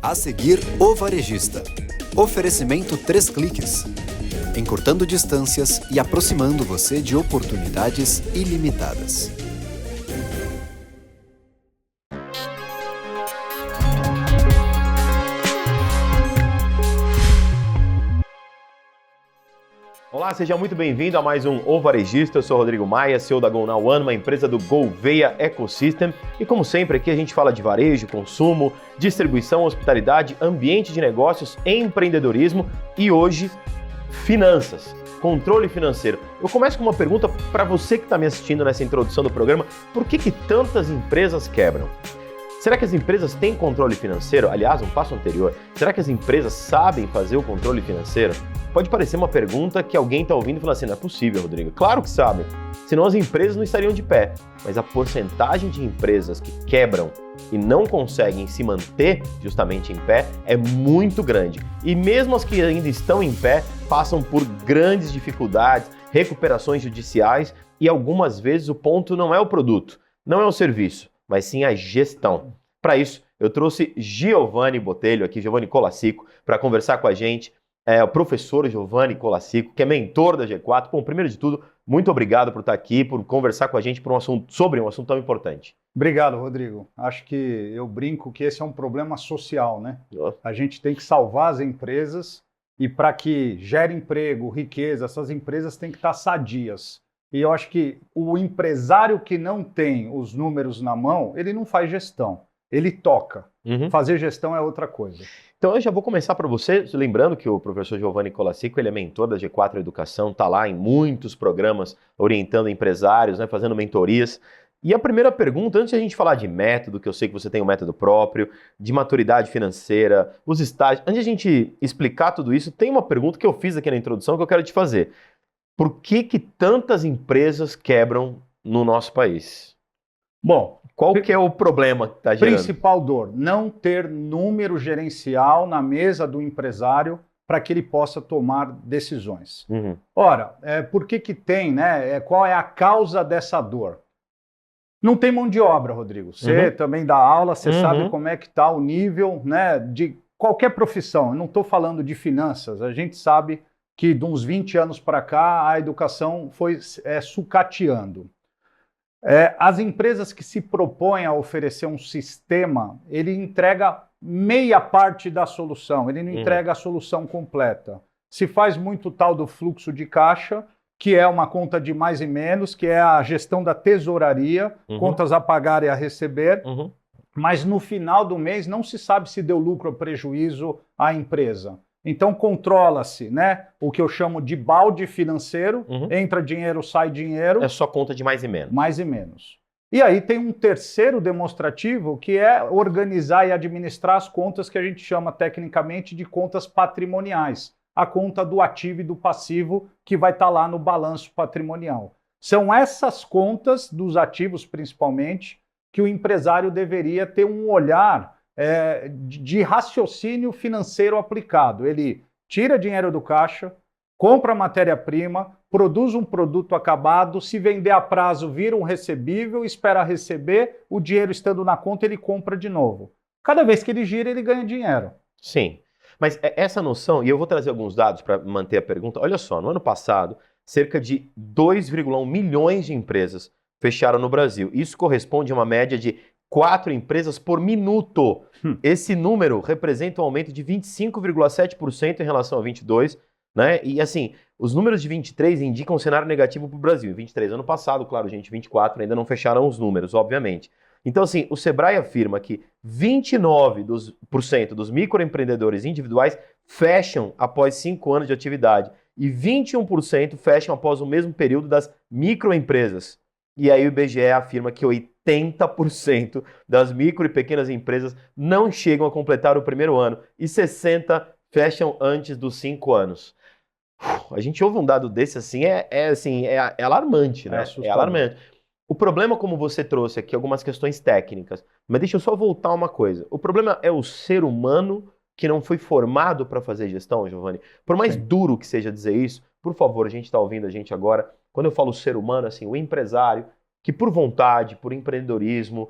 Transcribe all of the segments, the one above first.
A seguir, O Varejista. Oferecimento 3 cliques. Encurtando distâncias e aproximando você de oportunidades ilimitadas. Olá, seja muito bem-vindo a mais um O Varejista. Eu sou o Rodrigo Maia, CEO da Go Now One, uma empresa do Gouveia Ecosystem. E como sempre, aqui a gente fala de varejo, consumo, distribuição, hospitalidade, ambiente de negócios, empreendedorismo e hoje, finanças, controle financeiro. Eu começo com uma pergunta para você que está me assistindo nessa introdução do programa. Por que tantas empresas quebram? Será que as empresas têm controle financeiro? Aliás, um passo anterior, será que as empresas sabem fazer o controle financeiro? Pode parecer uma pergunta que alguém está ouvindo e fala assim, não é possível, Rodrigo. Claro que sabem, senão as empresas não estariam de pé. Mas a porcentagem de empresas que quebram e não conseguem se manter justamente em pé é muito grande. E mesmo as que ainda estão em pé, passam por grandes dificuldades, recuperações judiciais e algumas vezes o ponto não é o produto, não é o serviço, mas sim a gestão. Para isso, eu trouxe Giovanni Botelho aqui, Giovanni Colassico, para conversar com a gente. O professor Giovanni Colassico, que é mentor da G4. Bom, primeiro de tudo, muito obrigado por estar aqui, por conversar com a gente sobre um assunto tão importante. Obrigado, Rodrigo. Acho que eu brinco que esse é um problema social, né? A gente tem que salvar as empresas e para que gere emprego, riqueza, essas empresas têm que estar sadias. E eu acho que o empresário que não tem os números na mão, ele não faz gestão, ele toca. Fazer gestão é outra coisa. Então eu já vou começar para você, lembrando que o professor Giovanni Colassico, ele é mentor da G4 Educação, está lá em muitos programas orientando empresários, né, fazendo mentorias. E a primeira pergunta, antes de a gente falar de método, que eu sei que você tem um método próprio, de maturidade financeira, os estágios, antes de a gente explicar tudo isso, tem uma pergunta que eu fiz aqui na introdução que eu quero te fazer. Por que tantas empresas quebram no nosso país? Bom, qual que é o problema que está gerando? Principal dor, não ter número gerencial na mesa do empresário para que ele possa tomar decisões. Ora, por que tem, né? Qual é a causa dessa dor? Não tem mão de obra, Rodrigo. Você também dá aula, você sabe como é que está o nível, né, de qualquer profissão. Eu não estou falando de finanças, a gente sabe que de uns 20 anos para cá a educação foi sucateando. As empresas que se propõem a oferecer um sistema, ele entrega meia parte da solução, ele não entrega a solução completa. Se faz muito tal do fluxo de caixa, que é uma conta de mais e menos, que é a gestão da tesouraria, contas a pagar e a receber, mas no final do mês não se sabe se deu lucro ou prejuízo à empresa. Então controla-se, né, o que eu chamo de balde financeiro, entra dinheiro, sai dinheiro. É só conta de mais e menos. Mais e menos. E aí tem um terceiro demonstrativo que é organizar e administrar as contas que a gente chama tecnicamente de contas patrimoniais. A conta do ativo e do passivo que vai estar lá no balanço patrimonial. São essas contas, dos ativos principalmente, que o empresário deveria ter um olhar de raciocínio financeiro aplicado. Ele tira dinheiro do caixa, compra matéria-prima, produz um produto acabado, se vender a prazo vira um recebível, espera receber, o dinheiro estando na conta ele compra de novo. Cada vez que ele gira, ele ganha dinheiro. Sim, mas essa noção, e eu vou trazer alguns dados para manter a pergunta, olha só, no ano passado, cerca de 2,1 milhões de empresas fecharam no Brasil. Isso corresponde a uma média de 4 empresas por minuto. Esse número representa um aumento de 25,7% em relação a 22, né? E assim, os números de 23 indicam um cenário negativo para o Brasil. Em 23, ano passado, claro, gente, 24 ainda não fecharam os números, obviamente. Então, assim, o Sebrae afirma que 29% dos microempreendedores individuais fecham após 5 anos de atividade e 21% fecham após o mesmo período das microempresas. E aí o IBGE afirma que 80% das micro e pequenas empresas não chegam a completar o primeiro ano e 60% fecham antes dos 5 anos. A gente ouve um dado desse assim, é alarmante, né? É alarmante. O problema, como você trouxe aqui, algumas questões técnicas, mas deixa eu só voltar uma coisa. O problema é o ser humano que não foi formado para fazer gestão, Giovanni? Por mais duro que seja dizer isso, por favor, a gente está ouvindo a gente agora, quando eu falo ser humano, assim, o empresário, que por vontade, por empreendedorismo,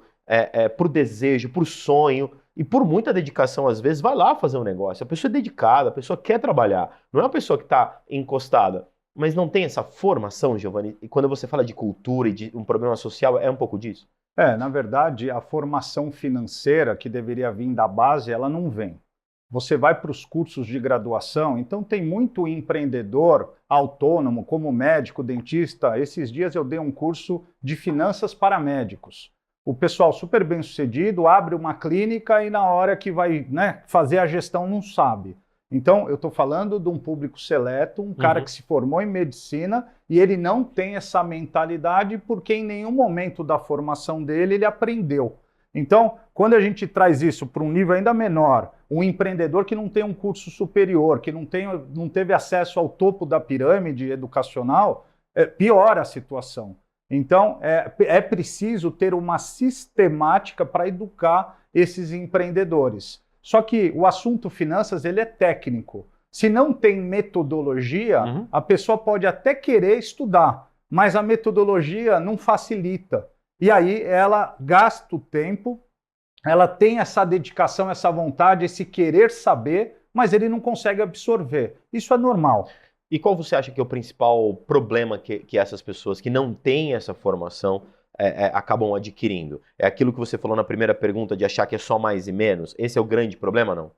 por desejo, por sonho, e por muita dedicação, às vezes, vai lá fazer um negócio. A pessoa é dedicada, a pessoa quer trabalhar. Não é uma pessoa que está encostada, mas não tem essa formação, Giovanni. E quando você fala de cultura e de um problema social, é um pouco disso? Na verdade, a formação financeira que deveria vir da base, ela não vem. Você vai para os cursos de graduação, então tem muito empreendedor autônomo, como médico, dentista. Esses dias eu dei um curso de finanças para médicos. O pessoal super bem sucedido abre uma clínica e na hora que vai, né, fazer a gestão não sabe. Então, eu estou falando de um público seleto, um cara que se formou em medicina e ele não tem essa mentalidade porque em nenhum momento da formação dele ele aprendeu. Então, quando a gente traz isso para um nível ainda menor, um empreendedor que não tem um curso superior, que não teve acesso ao topo da pirâmide educacional, piora a situação. Então, é preciso ter uma sistemática para educar esses empreendedores. Só que o assunto finanças ele é técnico. Se não tem metodologia, a pessoa pode até querer estudar, mas a metodologia não facilita. E aí ela gasta o tempo, ela tem essa dedicação, essa vontade, esse querer saber, mas ele não consegue absorver. Isso é normal. E qual você acha que é o principal problema que essas pessoas que não têm essa formação acabam adquirindo? É aquilo que você falou na primeira pergunta de achar que é só mais e menos? Esse é o grande problema, não?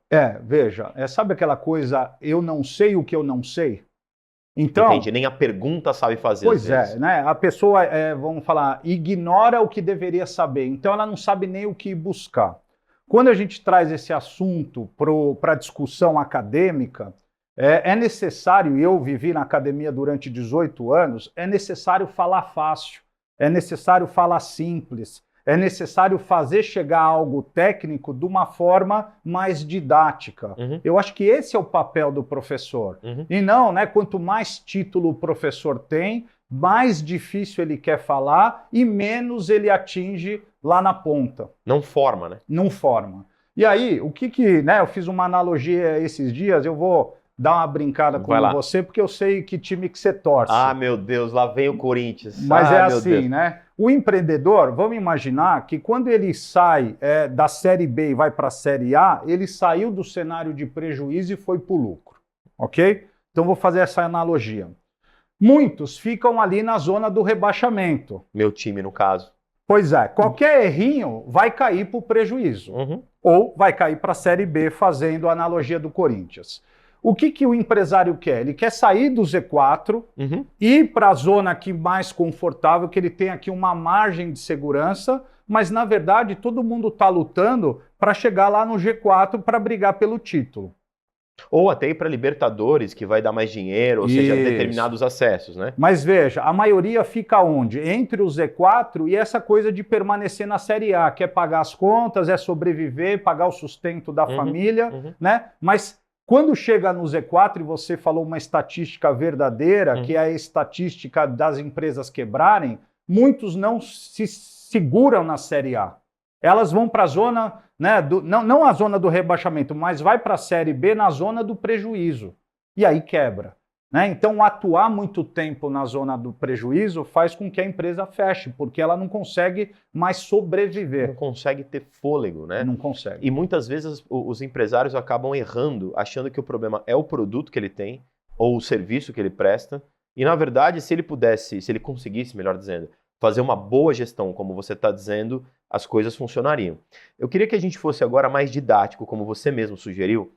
Veja, sabe aquela coisa, eu não sei o que eu não sei? Então, entendi, nem a pergunta sabe fazer. Pois né? A pessoa, vamos falar, ignora o que deveria saber, então ela não sabe nem o que buscar. Quando a gente traz esse assunto para a discussão acadêmica, é necessário, e eu vivi na academia durante 18 anos, é necessário falar fácil, é necessário falar simples, é necessário fazer chegar algo técnico de uma forma mais didática. Eu acho que esse é o papel do professor. E não, né? Quanto mais título o professor tem, mais difícil ele quer falar e menos ele atinge lá na ponta. Não forma, né? Não forma. E aí, o que né? Eu fiz uma analogia esses dias, eu vou dar uma brincada com você, porque eu sei que time que você torce. Ah, meu Deus, lá vem o Corinthians. Mas é assim, né? O empreendedor, vamos imaginar que quando ele sai da Série B e vai para a Série A, ele saiu do cenário de prejuízo e foi para o lucro, ok? Então vou fazer essa analogia. Muitos ficam ali na zona do rebaixamento. Meu time, no caso. Pois é, qualquer errinho vai cair para o prejuízo. Ou vai cair para a Série B, fazendo a analogia do Corinthians. O que o empresário quer? Ele quer sair do Z4, ir para a zona aqui mais confortável, que ele tem aqui uma margem de segurança, mas na verdade todo mundo está lutando para chegar lá no G4 para brigar pelo título. Ou até ir para Libertadores, que vai dar mais dinheiro, ou seja, determinados acessos, né? Mas veja, a maioria fica onde? Entre o Z4 e essa coisa de permanecer na Série A, que é pagar as contas, é sobreviver, pagar o sustento da família, né? Mas quando chega no Z4, e você falou uma estatística verdadeira, que é a estatística das empresas quebrarem, muitos não se seguram na Série A. Elas vão para a zona, né, não a zona do rebaixamento, mas vai para a Série B na zona do prejuízo. E aí quebra. Né? Então, atuar muito tempo na zona do prejuízo faz com que a empresa feche, porque ela não consegue mais sobreviver. Não consegue ter fôlego, né? Não consegue. E muitas vezes os empresários acabam errando, achando que o problema é o produto que ele tem ou o serviço que ele presta. E, na verdade, se ele conseguisse, melhor dizendo, fazer uma boa gestão, como você está dizendo, as coisas funcionariam. Eu queria que a gente fosse agora mais didático, como você mesmo sugeriu.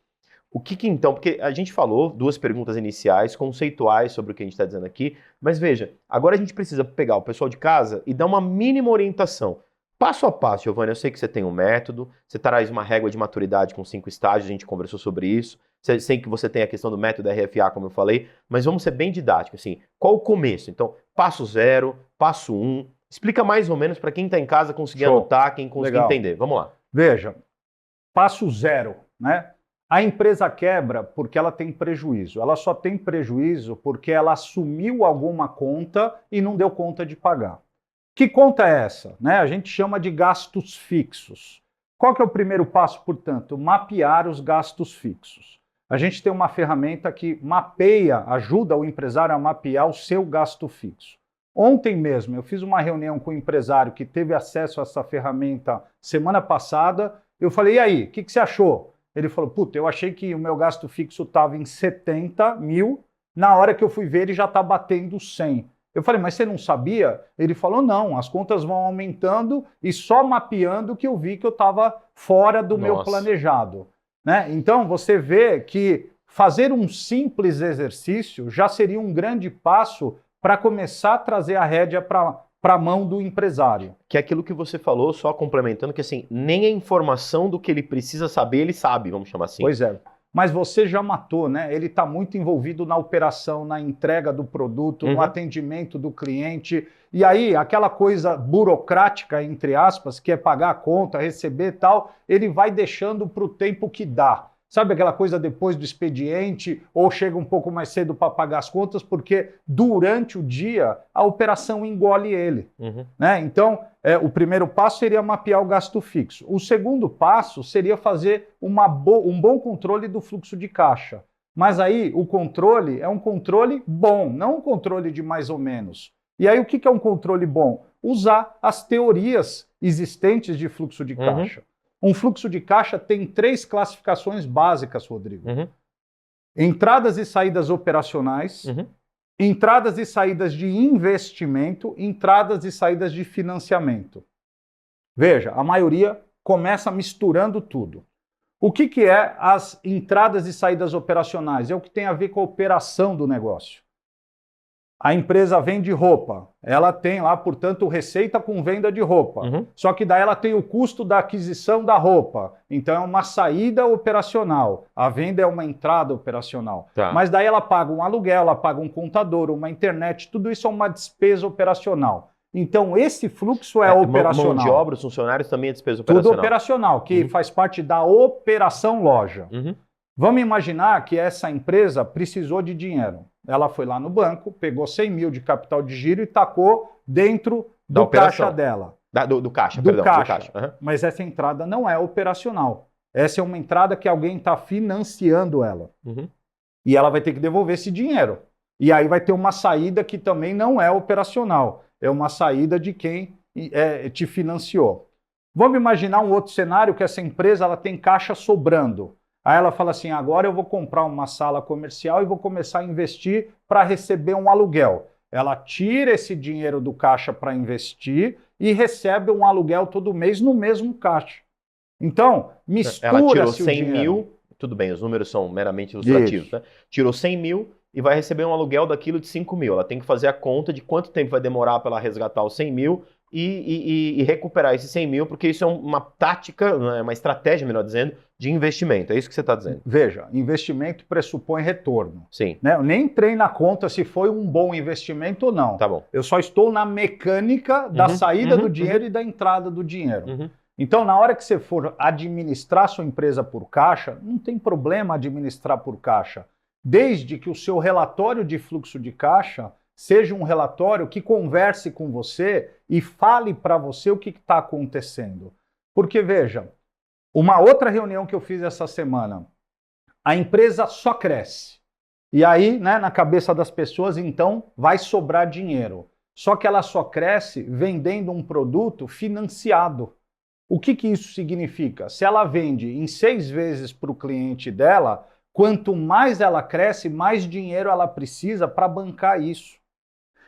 O que então, porque a gente falou duas perguntas iniciais, conceituais sobre o que a gente está dizendo aqui, mas veja, agora a gente precisa pegar o pessoal de casa e dar uma mínima orientação. Passo a passo, Giovanni, eu sei que você tem um método, você traz uma régua de maturidade com 5 estágios, a gente conversou sobre isso, sei que você tem a questão do método RFA, como eu falei, mas vamos ser bem didáticos, assim, qual o começo? Então, passo 0, passo 1, explica mais ou menos para quem está em casa conseguir anotar, quem conseguir entender. Vamos lá. Veja, passo 0, né? A empresa quebra porque ela tem prejuízo. Ela só tem prejuízo porque ela assumiu alguma conta e não deu conta de pagar. Que conta é essa? Né? A gente chama de gastos fixos. Qual que é o primeiro passo, portanto? Mapear os gastos fixos. A gente tem uma ferramenta que mapeia, ajuda o empresário a mapear o seu gasto fixo. Ontem mesmo eu fiz uma reunião com um empresário que teve acesso a essa ferramenta semana passada Eu falei, e aí, o que você achou? Ele falou, puta, eu achei que o meu gasto fixo estava em 70 mil, na hora que eu fui ver ele já está batendo 100. Eu falei, mas você não sabia? Ele falou, não, as contas vão aumentando e só mapeando que eu vi que eu estava fora do meu planejado. Né? Então, você vê que fazer um simples exercício já seria um grande passo para começar a trazer a rédea para a mão do empresário. Que é aquilo que você falou, só complementando, que assim, nem a informação do que ele precisa saber, ele sabe, vamos chamar assim. Pois é. Mas você já matou, né? Ele está muito envolvido na operação, na entrega do produto, no atendimento do cliente. E aí, aquela coisa burocrática, entre aspas, que é pagar a conta, receber e tal, ele vai deixando para o tempo que dá. Sabe aquela coisa depois do expediente, ou chega um pouco mais cedo para pagar as contas, porque durante o dia a operação engole ele. Né? Então, o primeiro passo seria mapear o gasto fixo. O segundo passo seria fazer um bom controle do fluxo de caixa. Mas aí o controle é um controle bom, não um controle de mais ou menos. E aí o que é um controle bom? Usar as teorias existentes de fluxo de caixa. Um fluxo de caixa tem 3 classificações básicas, Rodrigo. Entradas e saídas operacionais, entradas e saídas de investimento, entradas e saídas de financiamento. Veja, a maioria começa misturando tudo. O que é as entradas e saídas operacionais? É o que tem a ver com a operação do negócio. A empresa vende roupa, ela tem lá, portanto, receita com venda de roupa. Só que daí ela tem o custo da aquisição da roupa. Então é uma saída operacional. A venda é uma entrada operacional. Mas daí ela paga um aluguel, ela paga um contador, uma internet, tudo isso é uma despesa operacional. Então esse fluxo é operacional. Mão de obra, os funcionários também é despesa operacional. Tudo operacional, que faz parte da operação loja. Vamos imaginar que essa empresa precisou de dinheiro. Ela foi lá no banco, pegou 100 mil de capital de giro e tacou dentro do caixa dela. Do caixa, perdão. Do caixa. Mas essa entrada não é operacional. Essa é uma entrada que alguém está financiando ela. E ela vai ter que devolver esse dinheiro. E aí vai ter uma saída que também não é operacional. É uma saída de quem te financiou. Vamos imaginar um outro cenário que essa empresa ela tem caixa sobrando. Aí ela fala assim, agora eu vou comprar uma sala comercial e vou começar a investir para receber um aluguel. Ela tira esse dinheiro do caixa para investir e recebe um aluguel todo mês no mesmo caixa. Então, mistura-se ela tirou 100 mil, tudo bem, os números são meramente ilustrativos, né? Tirou 100 mil e vai receber um aluguel daquilo de 5 mil. Ela tem que fazer a conta de quanto tempo vai demorar para ela resgatar os 100 mil e recuperar esses 100 mil, porque isso é uma tática, uma estratégia, melhor dizendo, de investimento. É isso que você está dizendo. Veja, investimento pressupõe retorno. Sim. Né? Eu nem entrei na conta se foi um bom investimento ou não. Tá bom. Eu só estou na mecânica da saída do dinheiro e da entrada do dinheiro. Então, na hora que você for administrar sua empresa por caixa, não tem problema administrar por caixa, desde que o seu relatório de fluxo de caixa seja um relatório que converse com você e fale para você o que está acontecendo. Porque, veja, uma outra reunião que eu fiz essa semana, a empresa só cresce. E aí, né, na cabeça das pessoas, então, vai sobrar dinheiro. Só que ela só cresce vendendo um produto financiado. O que isso significa? Se ela vende em 6 vezes para o cliente dela, quanto mais ela cresce, mais dinheiro ela precisa para bancar isso.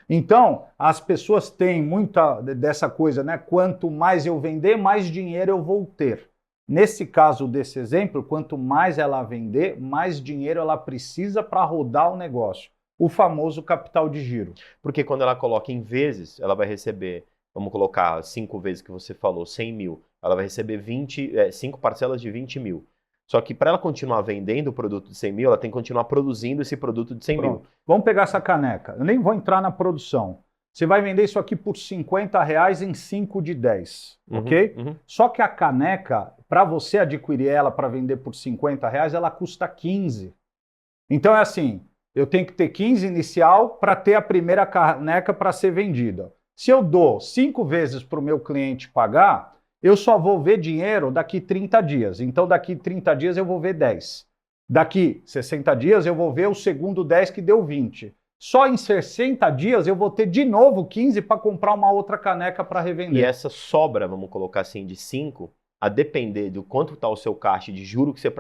Então, as pessoas têm muita dessa coisa, né? Quanto mais eu vender, mais dinheiro eu vou ter. Nesse caso desse exemplo, quanto mais ela vender, mais dinheiro ela precisa para rodar o negócio. O famoso capital de giro. Porque quando ela coloca em vezes, ela vai receber, vamos colocar 5 vezes que você falou, 100 mil. Ela vai receber 5 parcelas de 20 mil. Só que para ela continuar vendendo o produto de 100 mil, ela tem que continuar produzindo esse produto de 100 mil. Vamos pegar essa caneca. Eu nem vou entrar na produção. Você vai vender isso aqui por R$50 em 5 de 10, ok? Só que a caneca, para você adquirir ela para vender por R$50, ela custa 15. Então é assim, eu tenho que ter 15 inicial para ter a primeira caneca para ser vendida. Se eu dou 5 vezes para o meu cliente pagar, eu só vou ver dinheiro daqui 30 dias. Então, daqui 30 dias eu vou ver 10. Daqui 60 dias eu vou ver o segundo 10 que deu 20. Só em 60 dias eu vou ter de novo 15 para comprar uma outra caneca para revender. E essa sobra, vamos colocar assim, de 5, a depender do quanto está o seu caixa de juro que você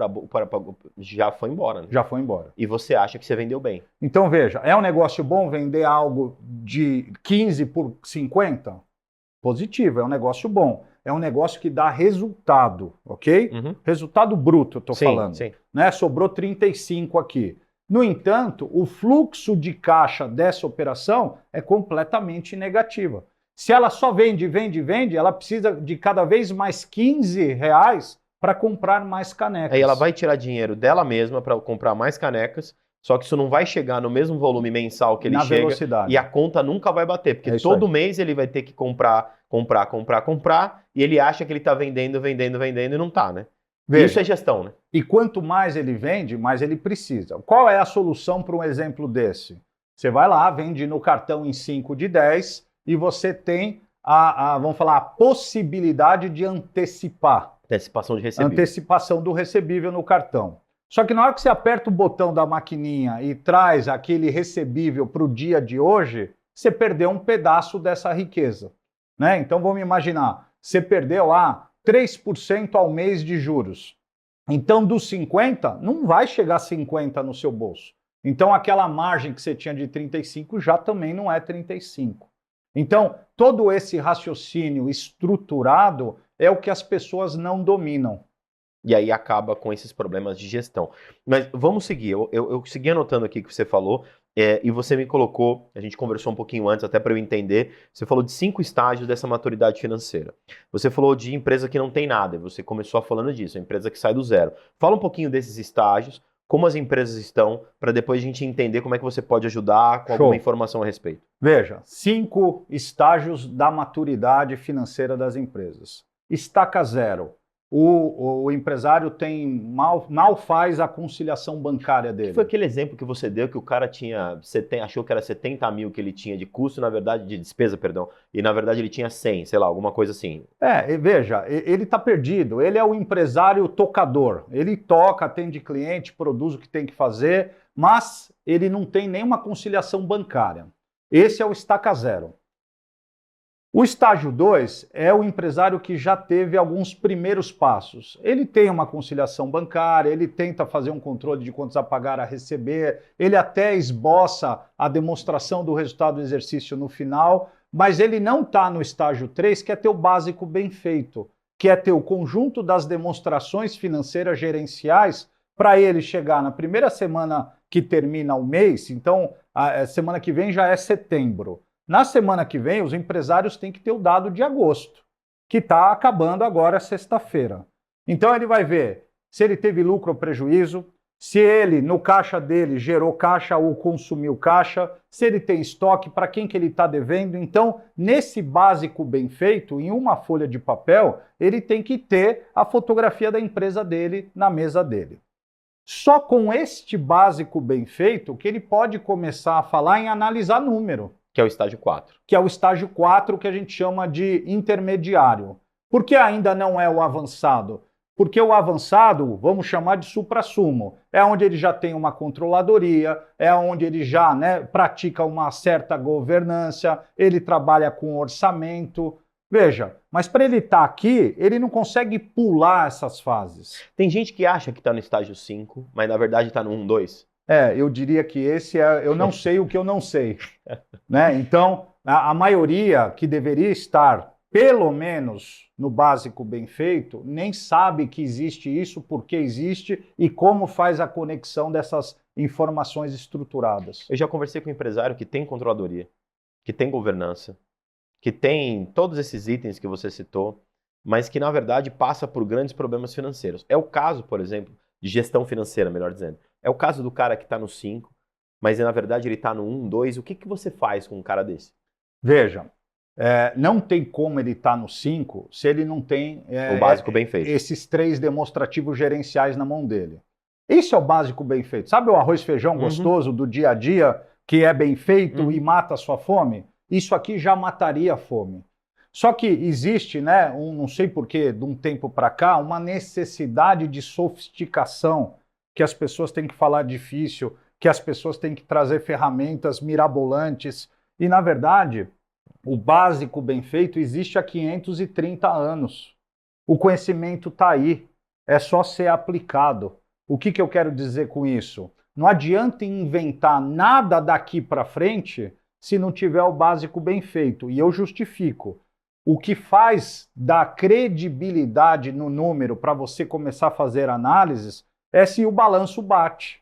já foi embora, né? Já foi embora. E você acha que você vendeu bem. Então, veja, é um negócio bom vender algo de 15 por 50? Positivo, é um negócio bom. É um negócio que dá resultado, ok? Resultado bruto, eu estou falando. Sim. Né? Sobrou 35 aqui. No entanto, o fluxo de caixa dessa operação é completamente negativa. Se ela só vende, ela precisa de cada vez mais R$15 para comprar mais canecas. Aí ela vai tirar dinheiro dela mesma para comprar mais canecas, só que isso não vai chegar no mesmo volume mensal que ele chega. Velocidade. E a conta nunca vai bater, porque todo mês ele vai ter que comprar, e ele acha que ele está vendendo e não está, né? Veja, isso é gestão, né? E quanto mais ele vende, mais ele precisa. Qual é a solução para um exemplo desse? Você vai lá, vende no cartão em 5 de 10 e você tem vamos falar, a possibilidade de antecipar. Antecipação de recebível. Antecipação do recebível no cartão. Só que na hora que você aperta o botão da maquininha e traz aquele recebível para o dia de hoje, você perdeu um pedaço dessa riqueza. Né? Então vamos imaginar, você perdeu lá 3% ao mês de juros. Então dos 50, não vai chegar a 50 no seu bolso. Então aquela margem que você tinha de 35 já também não é 35. Então todo esse raciocínio estruturado é o que as pessoas não dominam. E aí acaba com esses problemas de gestão. Mas vamos seguir. Eu segui anotando aqui o que você falou, e você me colocou, a gente conversou um pouquinho antes, até para eu entender, você falou de 5 estágios dessa maturidade financeira. Você falou de empresa que não tem nada, você começou falando disso, a empresa que sai do zero. Fala um pouquinho desses estágios, como as empresas estão, para depois a gente entender como é que você pode ajudar com alguma informação a respeito. Veja, 5 estágios da maturidade financeira das empresas. Estaca zero. O empresário mal faz a conciliação bancária dele. Que foi aquele exemplo que você deu que o cara achou que era 70 mil que ele tinha de custo, na verdade, de despesa, perdão, e na verdade ele tinha 100, sei lá, alguma coisa assim. Veja, ele está perdido, ele é o empresário tocador, ele toca, atende cliente, produz o que tem que fazer, mas ele não tem nenhuma conciliação bancária. Esse é o estaca zero. O estágio 2 é o empresário que já teve alguns primeiros passos. Ele tem uma conciliação bancária, ele tenta fazer um controle de quantos a pagar a receber, ele até esboça a demonstração do resultado do exercício no final, mas ele não está no estágio 3, que é ter o básico bem feito, que é ter o conjunto das demonstrações financeiras gerenciais para ele chegar na primeira semana que termina o mês, então a semana que vem já é setembro. Na semana que vem, os empresários têm que ter o dado de agosto, que está acabando agora sexta-feira. Então ele vai ver se ele teve lucro ou prejuízo, se ele, no caixa dele, gerou caixa ou consumiu caixa, se ele tem estoque, para quem que ele está devendo. Então, nesse básico bem feito, em uma folha de papel, ele tem que ter a fotografia da empresa dele na mesa dele. Só com este básico bem feito que ele pode começar a falar em analisar número. Que é o estágio 4. Que é o estágio 4, que a gente chama de intermediário. Por que ainda não é o avançado? Porque o avançado, vamos chamar de suprassumo, é onde ele já tem uma controladoria, é onde ele já pratica uma certa governança, ele trabalha com orçamento. Veja, mas para ele estar aqui, ele não consegue pular essas fases. Tem gente que acha que está no estágio 5, mas na verdade está no 1, 2. Eu diria que esse é eu não sei o que eu não sei. Né? Então, a maioria que deveria estar, pelo menos, no básico bem feito, nem sabe que existe isso, por que existe e como faz a conexão dessas informações estruturadas. Eu já conversei com um empresário que tem controladoria, que tem governança, que tem todos esses itens que você citou, mas que, na verdade, passa por grandes problemas financeiros. É o caso, por exemplo, de gestão financeira, melhor dizendo. É o caso do cara que está no 5, mas na verdade ele está no 1, 2. O que você faz com um cara desse? Veja, não tem como ele estar no 5 se ele não tem o básico bem feito. Esses 3 demonstrativos gerenciais na mão dele. Esse é o básico bem feito. Sabe o arroz e feijão gostoso do dia a dia, que é bem feito e mata a sua fome? Isso aqui já mataria a fome. Só que existe, não sei porquê, de um tempo para cá, uma necessidade de sofisticação, que as pessoas têm que falar difícil, que as pessoas têm que trazer ferramentas mirabolantes. E, na verdade, o básico bem feito existe há 530 anos. O conhecimento está aí, é só ser aplicado. O que eu quero dizer com isso? Não adianta inventar nada daqui para frente se não tiver o básico bem feito. E eu justifico. O que faz dar credibilidade no número para você começar a fazer análises é se o balanço bate.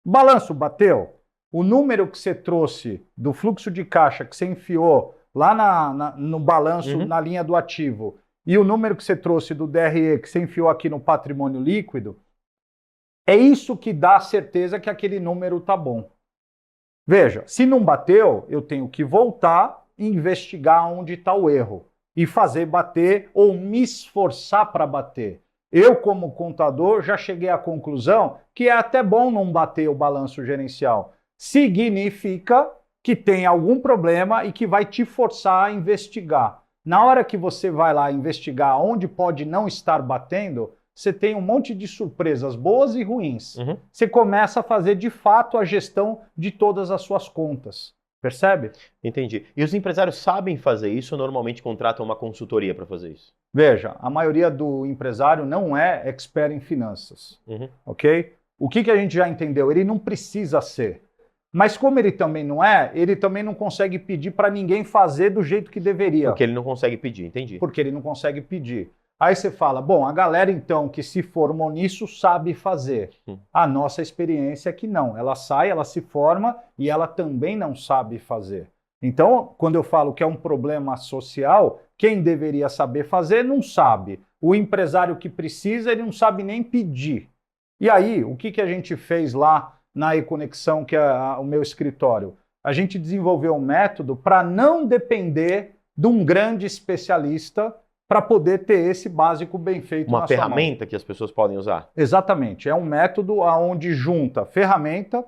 O balanço bateu? O número que você trouxe do fluxo de caixa que você enfiou lá no balanço, na linha do ativo, e o número que você trouxe do DRE que você enfiou aqui no patrimônio líquido, é isso que dá a certeza que aquele número está bom. Veja, se não bateu, eu tenho que voltar e investigar onde está o erro e fazer bater ou me esforçar para bater. Eu, como contador, já cheguei à conclusão que é até bom não bater o balanço gerencial. Significa que tem algum problema e que vai te forçar a investigar. Na hora que você vai lá investigar onde pode não estar batendo, você tem um monte de surpresas boas e ruins. Você começa a fazer de fato a gestão de todas as suas contas. Percebe? Entendi. E os empresários sabem fazer isso ou normalmente contratam uma consultoria para fazer isso? Veja, a maioria do empresário não é expert em finanças. Ok? O que a gente já entendeu? Ele não precisa ser. Mas como ele também não é, ele também não consegue pedir para ninguém fazer do jeito que deveria. Porque ele não consegue pedir, entendi. Porque ele não consegue pedir. Aí você fala, bom, a galera então que se formou nisso sabe fazer. A nossa experiência é que não. Ela sai, ela se forma e ela também não sabe fazer. Então, quando eu falo que é um problema social, quem deveria saber fazer não sabe. O empresário que precisa, ele não sabe nem pedir. E aí, o que a gente fez lá na E-Conexão, que é o meu escritório? A gente desenvolveu um método para não depender de um grande especialista para poder ter esse básico bem feito. Uma ferramenta que as pessoas podem usar? Exatamente. É um método onde junta ferramenta,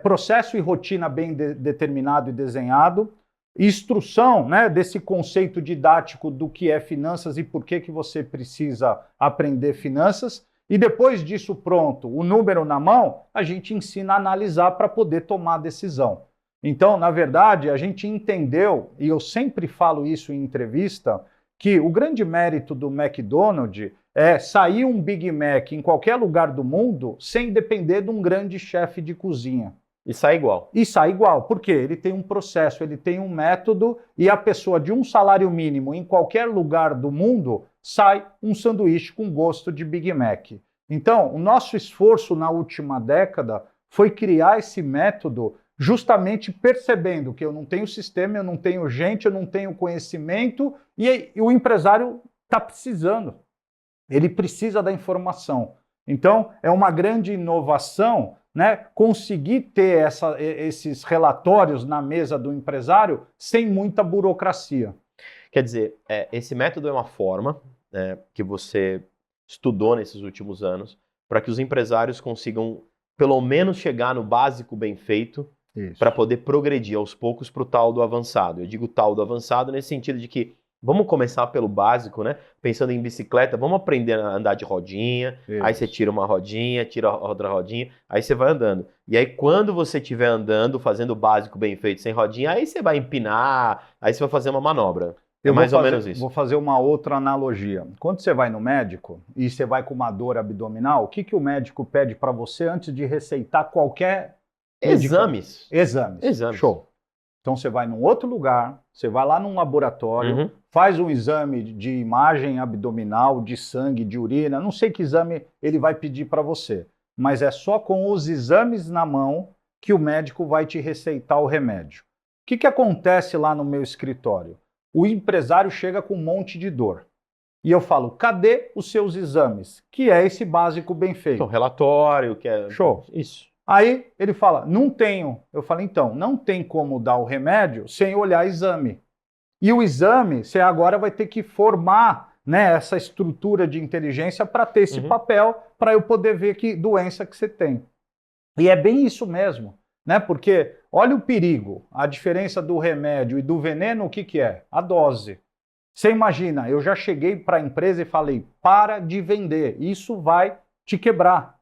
processo e rotina bem determinado e desenhado, instrução, né, desse conceito didático do que é finanças e por que você precisa aprender finanças. E depois disso pronto, o número na mão, a gente ensina a analisar para poder tomar a decisão. Então, na verdade, a gente entendeu, e eu sempre falo isso em entrevista, que o grande mérito do McDonald's é sair um Big Mac em qualquer lugar do mundo sem depender de um grande chefe de cozinha. E sai igual. E sai igual. Por quê? Ele tem um processo, ele tem um método e a pessoa de um salário mínimo em qualquer lugar do mundo sai um sanduíche com gosto de Big Mac. Então, o nosso esforço na última década foi criar esse método justamente percebendo que eu não tenho sistema, eu não tenho gente, eu não tenho conhecimento e o empresário está precisando. Ele precisa da informação. Então, é uma grande inovação, né, conseguir ter esses relatórios na mesa do empresário sem muita burocracia. Quer dizer, esse método é uma forma que você estudou nesses últimos anos para que os empresários consigam pelo menos chegar no básico bem feito para poder progredir aos poucos para o tal do avançado. Eu digo tal do avançado nesse sentido de que vamos começar pelo básico, né? Pensando em bicicleta, vamos aprender a andar de rodinha, aí você tira uma rodinha, tira outra rodinha, aí você vai andando. E aí quando você estiver andando, fazendo o básico bem feito, sem rodinha, aí você vai empinar, aí você vai fazer uma manobra. É mais ou menos isso. Vou fazer uma outra analogia. Quando você vai no médico e você vai com uma dor abdominal, o que o médico pede para você antes de receitar qualquer Exames. Exames. Show. Então você vai num outro lugar, você vai lá num laboratório, faz um exame de imagem abdominal, de sangue, de urina, não sei que exame ele vai pedir para você, mas é só com os exames na mão que o médico vai te receitar o remédio. O que acontece lá no meu escritório? O empresário chega com um monte de dor. E eu falo, cadê os seus exames? Que é esse básico bem feito. Então, relatório, que é... Show. Isso. Aí ele fala, não tenho. Eu falo, então, não tem como dar o remédio sem olhar exame. E o exame, você agora vai ter que formar, né, essa estrutura de inteligência para ter esse papel, para eu poder ver que doença que você tem. E é bem isso mesmo, né? Porque olha o perigo, a diferença do remédio e do veneno, o que é? A dose. Você imagina, eu já cheguei para a empresa e falei, para de vender, isso vai te quebrar.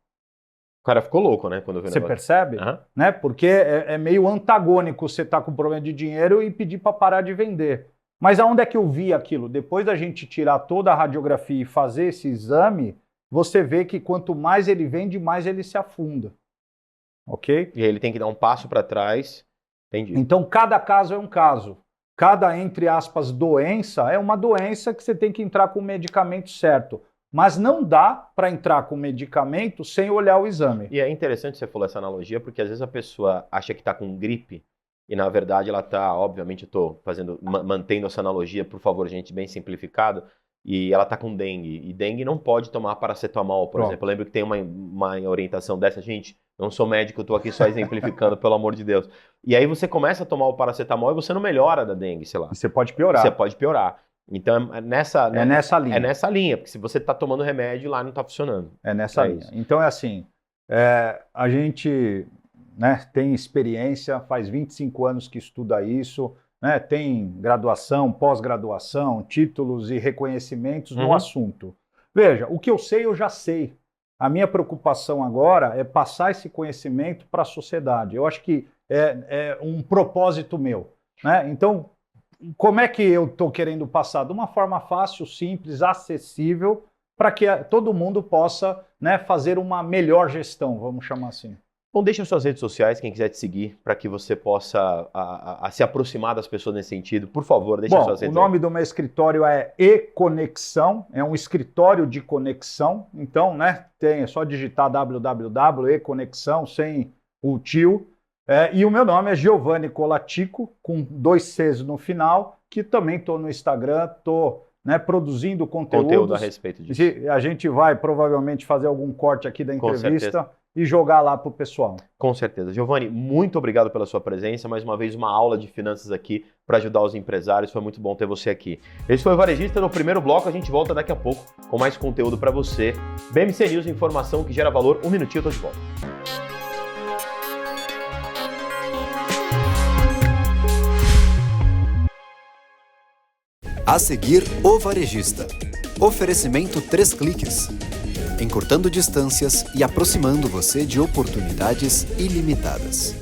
O cara ficou louco, né? Quando você percebe? Né? Porque é meio antagônico você estar com problema de dinheiro e pedir para parar de vender. Mas aonde é que eu vi aquilo? Depois da gente tirar toda a radiografia e fazer esse exame, você vê que quanto mais ele vende, mais ele se afunda. Ok? E aí ele tem que dar um passo para trás. Entendi. Então, cada caso é um caso. Cada, entre aspas, doença é uma doença que você tem que entrar com o medicamento certo. Mas não dá para entrar com o medicamento sem olhar o exame. E é interessante você falar essa analogia, porque às vezes a pessoa acha que está com gripe e, na verdade, ela está, obviamente, eu estou mantendo essa analogia, por favor, gente, bem simplificado, e ela está com dengue. E dengue não pode tomar paracetamol, por exemplo. Eu lembro que tem uma orientação dessa, gente, não sou médico, eu estou aqui só exemplificando, pelo amor de Deus. E aí você começa a tomar o paracetamol e você não melhora da dengue, sei lá. E você pode piorar. Você pode piorar. Então é nessa linha. É nessa linha, porque se você está tomando remédio, lá não está funcionando. É nessa linha. Isso. Então é assim, a gente, né, tem experiência, faz 25 anos que estuda isso, né, tem graduação, pós-graduação, títulos e reconhecimentos no assunto. Veja, o que eu sei, eu já sei. A minha preocupação agora é passar esse conhecimento para a sociedade. Eu acho que é um propósito meu, né? Então, como é que eu estou querendo passar? De uma forma fácil, simples, acessível, para que todo mundo possa, né, fazer uma melhor gestão, vamos chamar assim. Bom, deixa suas redes sociais, quem quiser te seguir, para que você possa se aproximar das pessoas nesse sentido. Por favor, deixa suas redes. O nome do meu escritório é E-Conexão, é um escritório de conexão. Então, né, é só digitar www.econexão, sem o tio. E o meu nome é Giovanni Colatico, com 2 Cs no final, que também estou no Instagram, estou, né, produzindo conteúdo a respeito disso. A gente vai provavelmente fazer algum corte aqui da entrevista e jogar lá para o pessoal. Com certeza. Giovanni, muito obrigado pela sua presença. Mais uma vez, uma aula de finanças aqui para ajudar os empresários. Foi muito bom ter você aqui. Esse foi o Varejista no primeiro bloco. A gente volta daqui a pouco com mais conteúdo para você. BMC News, informação que gera valor. 1 minutinho, eu estou de volta. A seguir, o Varejista. Oferecimento 3 cliques. Encurtando distâncias e aproximando você de oportunidades ilimitadas.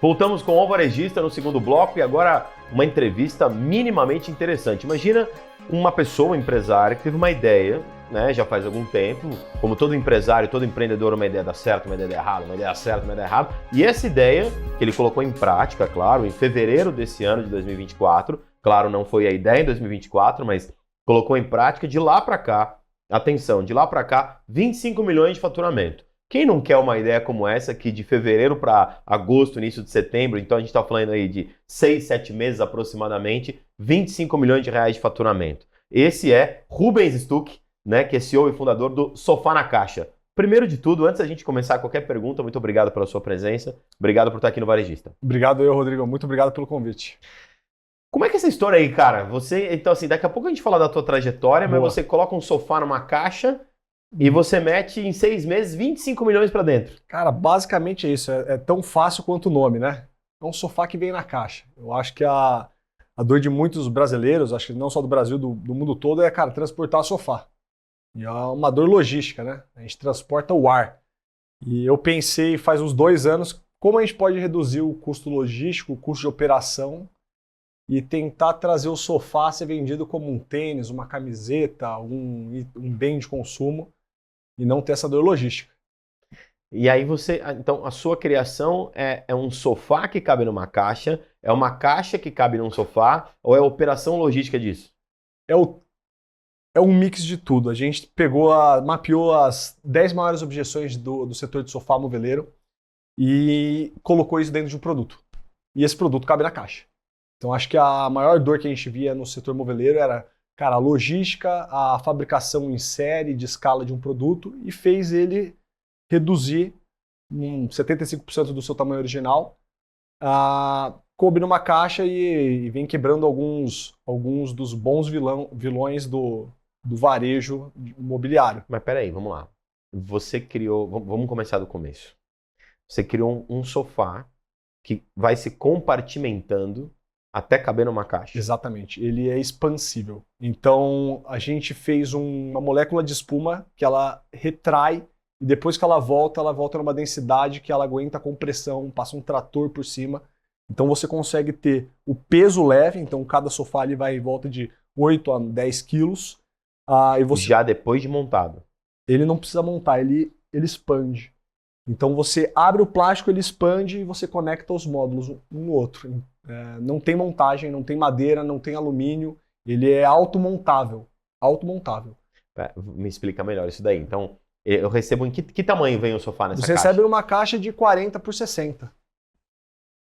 Voltamos com o Varejista no segundo bloco e agora uma entrevista minimamente interessante. Imagina uma pessoa, um empresário, que teve uma ideia, né, já faz algum tempo, como todo empresário, todo empreendedor, uma ideia dá certo, uma ideia dá errado, uma ideia dá certo, uma ideia dá errado. E essa ideia, que ele colocou em prática, claro, em fevereiro desse ano de 2024, claro, não foi a ideia em 2024, mas colocou em prática, de lá para cá, atenção, de lá para cá, 25 milhões de faturamento. Quem não quer uma ideia como essa, que de fevereiro para agosto, início de setembro, então a gente está falando aí de 6, 7 meses aproximadamente, 25 milhões de reais de faturamento. Esse é Rubens Stuck, né, que é CEO e fundador do Sofá na Caixa. Primeiro de tudo, antes da gente começar qualquer pergunta, muito obrigado pela sua presença, obrigado por estar aqui no Varejista. Obrigado eu, Rodrigo, muito obrigado pelo convite. Como é que é essa história aí, cara? Você, então assim, daqui a pouco a gente fala da tua trajetória, Boa. Mas você coloca um sofá numa caixa e você mete em 6 meses 25 milhões para dentro. Cara, basicamente é isso, é tão fácil quanto o nome, né? É um sofá que vem na caixa. Eu acho que a dor de muitos brasileiros, acho que não só do Brasil, do mundo todo, é, cara, transportar sofá. E é uma dor logística, né? A gente transporta o ar. E eu pensei faz uns 2 anos como a gente pode reduzir o custo logístico, o custo de operação e tentar trazer o sofá a ser vendido como um tênis, uma camiseta, um bem de consumo e não ter essa dor logística. E aí você, então a sua criação é um sofá que cabe numa caixa, é uma caixa que cabe num sofá ou é a operação logística disso? É um mix de tudo. A gente mapeou as 10 maiores objeções do setor de sofá moveleiro e colocou isso dentro de um produto. E esse produto cabe na caixa. Então acho que a maior dor que a gente via no setor moveleiro era, cara, a logística, a fabricação em série de escala de um produto e fez ele reduzir 75% do seu tamanho original, coube numa caixa e vem quebrando alguns dos bons vilões do varejo imobiliário. Mas peraí, vamos lá. Você criou, vamos começar do começo. Você criou um sofá que vai se compartimentando Até caber numa caixa. Exatamente, ele é expansível. Então, a gente fez uma molécula de espuma que ela retrai e depois que ela volta numa densidade que ela aguenta a compressão, passa um trator por cima. Então, você consegue ter o peso leve, então cada sofá ele vai em volta de 8 a 10 quilos. E você... Já depois de montado. Ele não precisa montar, ele expande. Então, você abre o plástico, ele expande e você conecta os módulos um no outro. Não tem montagem, não tem madeira, não tem alumínio, ele é automontável. Automontável. Me explica melhor isso daí. Então, eu recebo em que tamanho vem o sofá nessa Você caixa? recebe uma caixa de 40 por 60.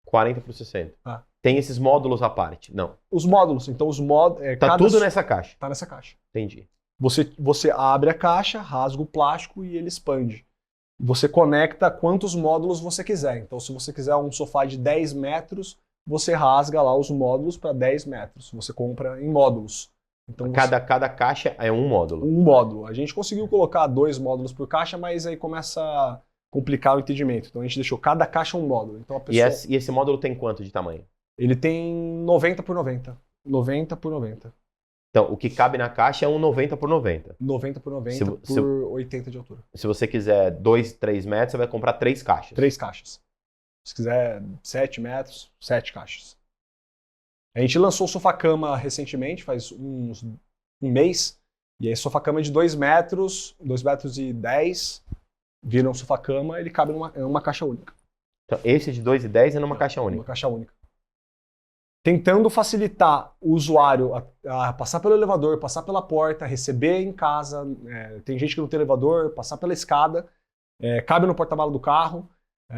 40 por 60. Ah. Tem esses módulos à parte? Não. Os módulos, então os módulos... Tá tudo nessa caixa? Tá nessa caixa. Entendi. Você abre a caixa, rasga o plástico e ele expande. Você conecta quantos módulos você quiser. Então, se você quiser um sofá de 10 metros, você rasga lá os módulos para 10 metros. Você compra em módulos. Então, cada caixa é um módulo. Um módulo. A gente conseguiu colocar 2 módulos por caixa, mas aí começa a complicar o entendimento. Então, a gente deixou cada caixa um módulo. Então, a pessoa... E esse módulo tem quanto de tamanho? Ele tem 90 por 90. 90 por 90. Então, o que cabe na caixa é um 90 por 90. 90 por 90 por 80 de altura. Se você quiser 2, 3 metros, você vai comprar 3 caixas. 3 caixas. Se quiser 7 metros, 7 caixas. A gente lançou o sofá-cama recentemente, faz um mês. E aí, sofá-cama de 2 metros, 2 metros e 10, vira um sofá-cama, ele cabe numa caixa única. Então, esse de 2,10 é numa caixa única. Uma caixa única. Tentando facilitar o usuário a passar pelo elevador, passar pela porta, receber em casa. Tem gente que não tem elevador, passar pela escada, cabe no porta-mala do carro.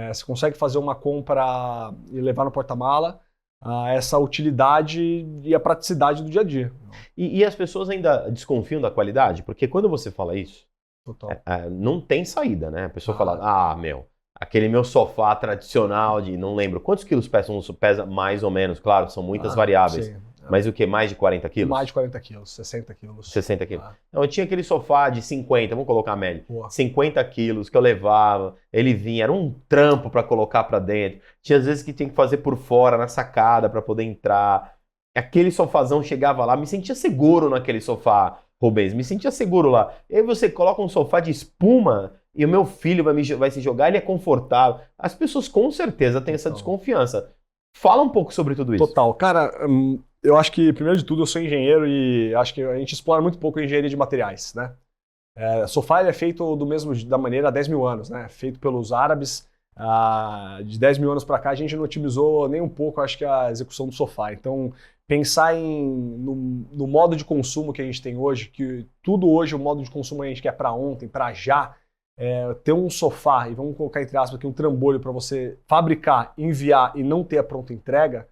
Você consegue fazer uma compra e levar no porta-mala. Essa utilidade e a praticidade do dia a dia. E as pessoas ainda desconfiam da qualidade? Porque quando você fala isso, não tem saída, né? A pessoa fala, aquele meu sofá tradicional de, não lembro, quantos quilos pesa mais ou menos? Claro, são muitas variáveis. Sim. Mas o que? Mais de 40 quilos? Mais de 40 quilos, 60 quilos. 60 quilos. Então, eu tinha aquele sofá de 50, vamos colocar a média. Boa. 50 quilos que eu levava, ele vinha, era um trampo para colocar para dentro. Tinha às vezes que tinha que fazer por fora, na sacada, para poder entrar. Aquele sofazão chegava lá, me sentia seguro naquele sofá, Rubens, me sentia seguro lá. E aí você coloca um sofá de espuma e o meu filho vai se jogar, ele é confortável. As pessoas com certeza têm essa desconfiança. Fala um pouco sobre tudo isso. Total. Cara, eu acho que, primeiro de tudo, eu sou engenheiro e acho que a gente explora muito pouco a engenharia de materiais, né? Sofá ele é feito da maneira há 10 mil anos, né? Feito pelos árabes. De 10 mil anos para cá, a gente não otimizou nem um pouco, acho que, a execução do sofá. Então, pensar no modo de consumo que a gente tem hoje, que tudo hoje, o modo de consumo a gente quer para ontem, para já, ter um sofá, e vamos colocar entre aspas aqui um trambolho para você fabricar, enviar e não ter a pronta entrega,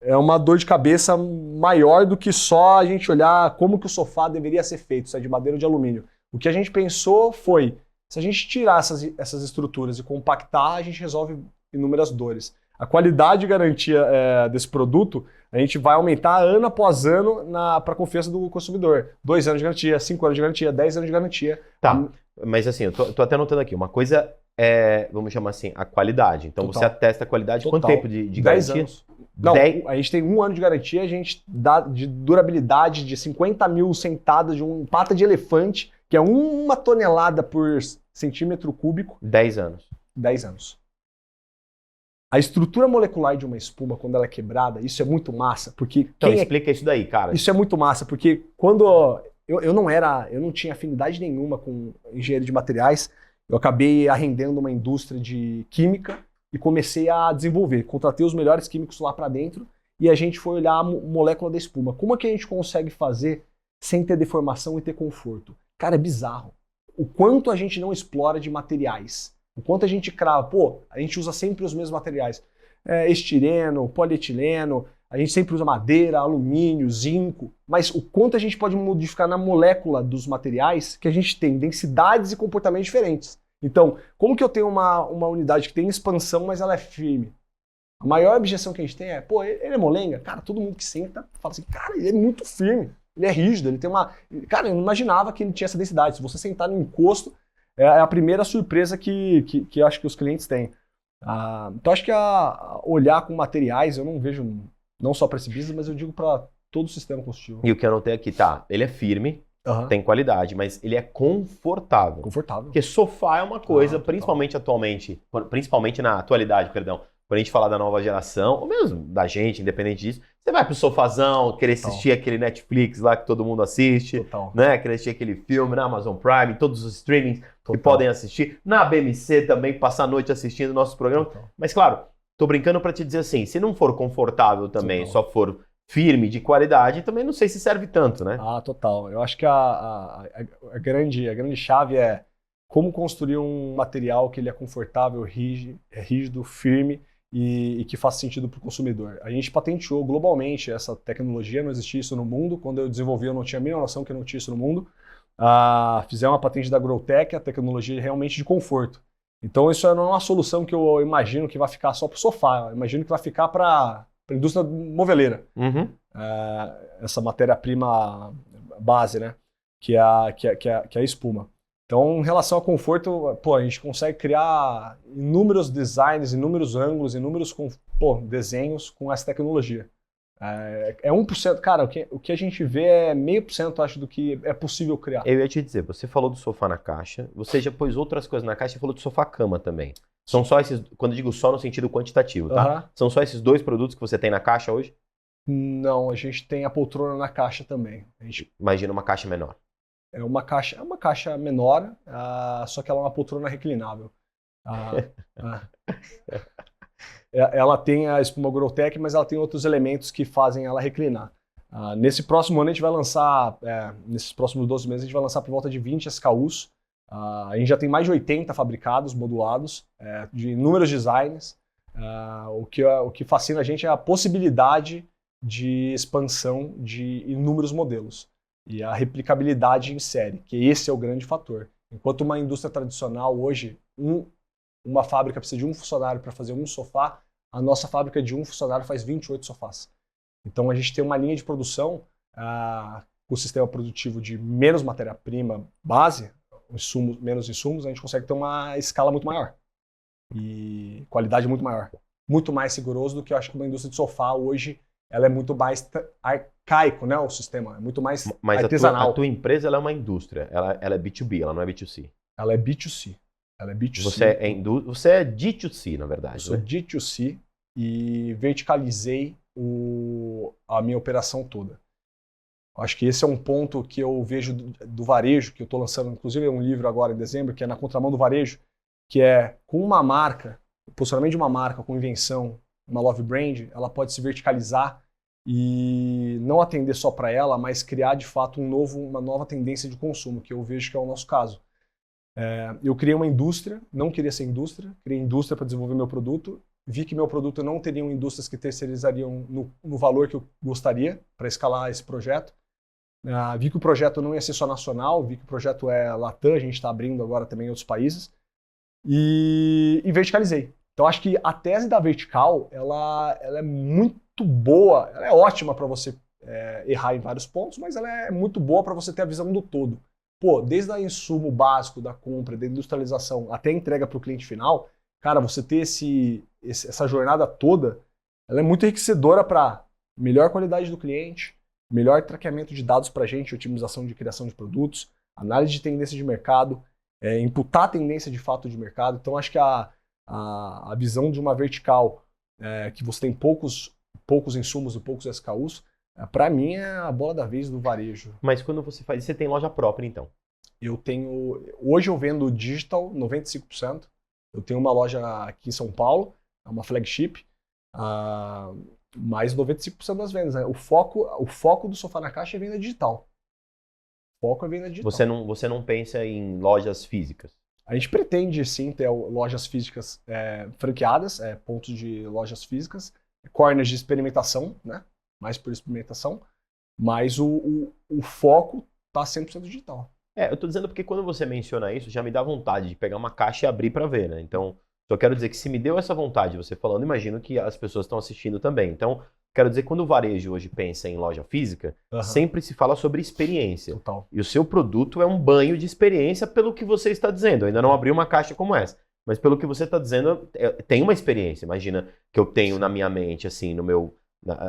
é uma dor de cabeça maior do que só a gente olhar como que o sofá deveria ser feito, se é de madeira ou de alumínio. O que a gente pensou foi, se a gente tirar essas estruturas e compactar, a gente resolve inúmeras dores. A qualidade e garantia desse produto, a gente vai aumentar ano após ano para a confiança do consumidor. 2 anos de garantia, 5 anos de garantia, 10 anos de garantia. Tá, mas assim, eu tô até anotando aqui, uma coisa vamos chamar assim, a qualidade. Então Total. Você atesta a qualidade, Total. quanto tempo de 10 garantia? anos. Não, a gente tem 1 ano de garantia, a gente dá de durabilidade de 50 mil sentadas de pata de elefante, que é 1 tonelada por centímetro cúbico. 10 anos. 10 anos. A estrutura molecular de uma espuma, quando ela é quebrada, isso é muito massa, porque... Então explica isso daí, cara. Isso é muito massa, porque quando eu não tinha afinidade nenhuma com engenharia de materiais, eu acabei arrendando uma indústria de química e comecei a desenvolver. Contratei os melhores químicos lá para dentro e a gente foi olhar a molécula da espuma. Como é que a gente consegue fazer sem ter deformação e ter conforto? Cara, é bizarro. O quanto a gente não explora de materiais. O quanto a gente crava. A gente usa sempre os mesmos materiais. Estireno, polietileno, a gente sempre usa madeira, alumínio, zinco. Mas o quanto a gente pode modificar na molécula dos materiais que a gente tem densidades e comportamentos diferentes. Então, como que eu tenho uma unidade que tem expansão, mas ela é firme? A maior objeção que a gente tem é, ele é molenga? Cara, todo mundo que senta fala assim, cara, ele é muito firme, ele é rígido, ele tem uma... Cara, eu não imaginava que ele tinha essa densidade. Se você sentar no encosto, é a primeira surpresa que eu acho que os clientes têm. Então, acho que olhar com materiais, eu não vejo Não só para esse business, mas eu digo para todo o sistema combustível. E o que eu anotei aqui, tá, ele é firme, tem qualidade, mas ele é confortável. Confortável. Porque sofá é uma coisa, total. principalmente na atualidade, perdão, quando a gente fala da nova geração, ou mesmo da gente, independente disso, você vai pro sofazão, querer assistir aquele Netflix lá que todo mundo assiste, né? Querer assistir aquele filme na Amazon Prime, todos os streamings que podem assistir, na BMC também, passar a noite assistindo nossos programas. Mas claro, tô brincando para te dizer assim, se não for confortável também, só for firme, de qualidade, também não sei se serve tanto, né? Total. Eu acho que a grande chave é como construir um material que ele é confortável, rígido, firme e que faça sentido para o consumidor. A gente patenteou globalmente essa tecnologia, não existia isso no mundo. Quando eu desenvolvi, eu não tinha a mínima noção que não tinha isso no mundo. Fizemos uma patente da Growtech, a tecnologia realmente de conforto. Então isso não é uma solução que eu imagino que vai ficar só para o sofá, eu imagino que vai ficar para a indústria moveleira. Essa matéria-prima base, né? Que é a espuma. Então, em relação ao conforto, a gente consegue criar inúmeros designs, inúmeros ângulos, inúmeros desenhos com essa tecnologia. É 1%, cara, o que a gente vê é 0,5%, acho, do que é possível criar. Eu ia te dizer, você falou do sofá na caixa, você já pôs outras coisas na caixa e falou do sofá-cama também. São só esses, quando eu digo só no sentido quantitativo, tá? São só esses 2 produtos que você tem na caixa hoje? Não, a gente tem a poltrona na caixa também. Imagina uma caixa menor. É uma caixa menor, só que ela é uma poltrona reclinável. Ela tem a espuma Growtech, mas ela tem outros elementos que fazem ela reclinar. Nesse próximo ano a gente vai lançar, nesses próximos 12 meses a gente vai lançar por volta de 20 SKUs. A gente já tem mais de 80 fabricados, modulados, de inúmeros designs. O que fascina a gente é a possibilidade de expansão de inúmeros modelos e a replicabilidade em série, que esse é o grande fator. Enquanto uma indústria tradicional hoje, uma fábrica precisa de um funcionário para fazer um sofá, a nossa fábrica de um funcionário faz 28 sofás. Então a gente tem uma linha de produção com o sistema produtivo de menos matéria-prima base, menos insumos, a gente consegue ter uma escala muito maior e qualidade muito maior. Muito mais rigoroso do que eu acho que uma indústria de sofá hoje, ela é muito mais arcaico, né, o sistema, é muito mais artesanal. Mas a tua empresa ela é uma indústria, ela é B2B, ela não é B2C. Ela é B2C. Você é D2C, na verdade. Eu sou D2C e verticalizei a minha operação toda. Acho que esse é um ponto que eu vejo do varejo, que eu estou lançando, inclusive um livro agora em dezembro, que é Na Contramão do Varejo, que é com uma marca, o posicionamento de uma marca com invenção, uma love brand, ela pode se verticalizar e não atender só para ela, mas criar de fato uma nova tendência de consumo, que eu vejo que é o nosso caso. Eu criei uma indústria, não queria ser indústria, criei indústria para desenvolver meu produto, vi que meu produto não teriam indústrias que terceirizariam no valor que eu gostaria para escalar esse projeto. Vi que o projeto não ia ser só nacional, vi que o projeto é Latam, a gente está abrindo agora também em outros países, e verticalizei. Então acho que a tese da vertical, ela é muito boa, ela é ótima para você errar em vários pontos, mas ela é muito boa para você ter a visão do todo. Desde o insumo básico da compra, da industrialização, até a entrega para o cliente final, cara, você ter essa jornada toda, ela é muito enriquecedora para melhor qualidade do cliente, melhor traqueamento de dados para a gente, otimização de criação de produtos, análise de tendência de mercado, imputar a tendência de fato de mercado. Então, acho que a visão de uma vertical, que você tem poucos insumos e poucos SKUs, para mim é a bola da vez do varejo. Mas quando você tem loja própria, então? Hoje eu vendo digital 95%. Eu tenho uma loja aqui em São Paulo, uma flagship, mais 95% das vendas. Né? O foco do Sofá na Caixa é venda digital. O foco é venda digital. Você não pensa em lojas físicas? A gente pretende sim ter lojas físicas franqueadas, pontos de lojas físicas, corners de experimentação, né? Mais por experimentação, mas o foco está 100% digital. Eu estou dizendo porque quando você menciona isso, já me dá vontade de pegar uma caixa e abrir para ver, né? Então, só quero dizer que se me deu essa vontade, você falando, imagino que as pessoas estão assistindo também. Então, quero dizer que quando o varejo hoje pensa em loja física, sempre se fala sobre experiência. Total. E o seu produto é um banho de experiência pelo que você está dizendo. Eu ainda não abri uma caixa como essa. Mas pelo que você está dizendo, tem uma experiência. Imagina que eu tenho na minha mente, assim, no meu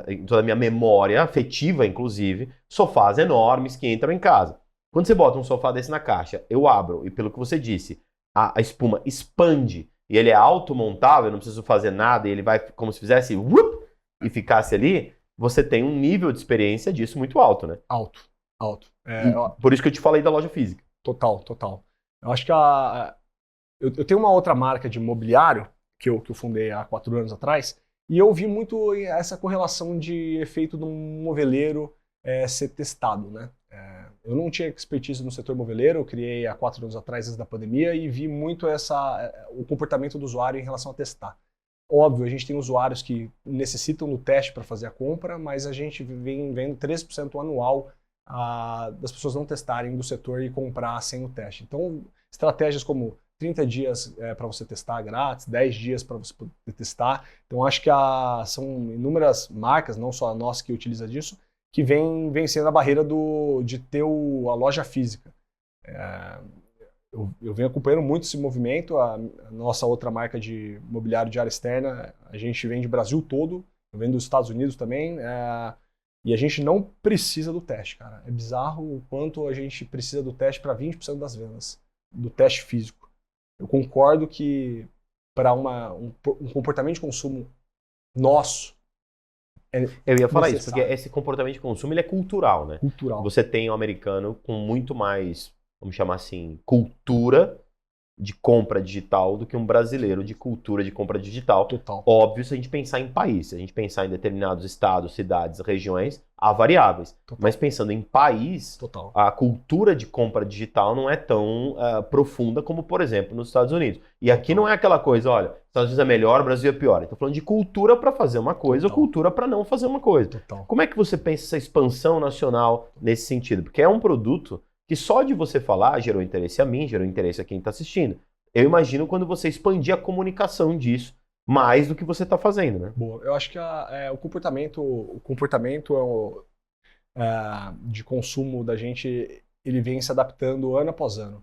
em toda a minha memória afetiva, inclusive, sofás enormes que entram em casa. Quando você bota um sofá desse na caixa, eu abro, e pelo que você disse, a espuma expande, e ele é automontável, eu não preciso fazer nada, e ele vai como se fizesse e ficasse ali, você tem um nível de experiência disso muito alto, né? Alto. Por isso que eu te falei da loja física. Total. Eu acho que eu tenho uma outra marca de mobiliário que eu fundei há 4 anos atrás, e eu vi muito essa correlação de efeito de um moveleiro ser testado, né? Eu não tinha expertise no setor moveleiro, eu criei há 4 anos atrás, antes da pandemia, e vi muito o comportamento do usuário em relação a testar. Óbvio, a gente tem usuários que necessitam do teste para fazer a compra, mas a gente vem vendo 13% anual das pessoas não testarem do setor e comprar sem o teste. Então, estratégias como 30 dias para você testar grátis, 10 dias para você poder testar. Então, acho que são inúmeras marcas, não só a nossa que utiliza disso, que vem vencendo a barreira de ter a loja física. Eu venho acompanhando muito esse movimento. A nossa outra marca de mobiliário de área externa, a gente vende Brasil todo, eu vendo dos Estados Unidos também, e a gente não precisa do teste, cara. É bizarro o quanto a gente precisa do teste para 20% das vendas, do teste físico. Eu concordo que para um comportamento de consumo nosso, eu ia falar isso, porque esse comportamento de consumo ele é cultural, né? Cultural. Você tem um americano com muito mais, vamos chamar assim, cultura de compra digital do que um brasileiro de cultura de compra digital. Total. Óbvio, se a gente pensar em país, se a gente pensar em determinados estados, cidades, regiões, há variáveis. Total. Mas pensando em país, Total. a cultura de compra digital não é tão profunda como, por exemplo, nos Estados Unidos. E aqui não é aquela coisa, olha, Estados Unidos é melhor, Brasil é pior. Estou falando de cultura para fazer uma coisa ou cultura para não fazer uma coisa. Total. Como é que você pensa essa expansão nacional nesse sentido? Porque é um produto que só de você falar gerou interesse a mim, gerou interesse a quem está assistindo. Eu imagino quando você expandir a comunicação disso mais do que você está fazendo, né? Boa. Eu acho que o comportamento de consumo da gente, ele vem se adaptando ano após ano.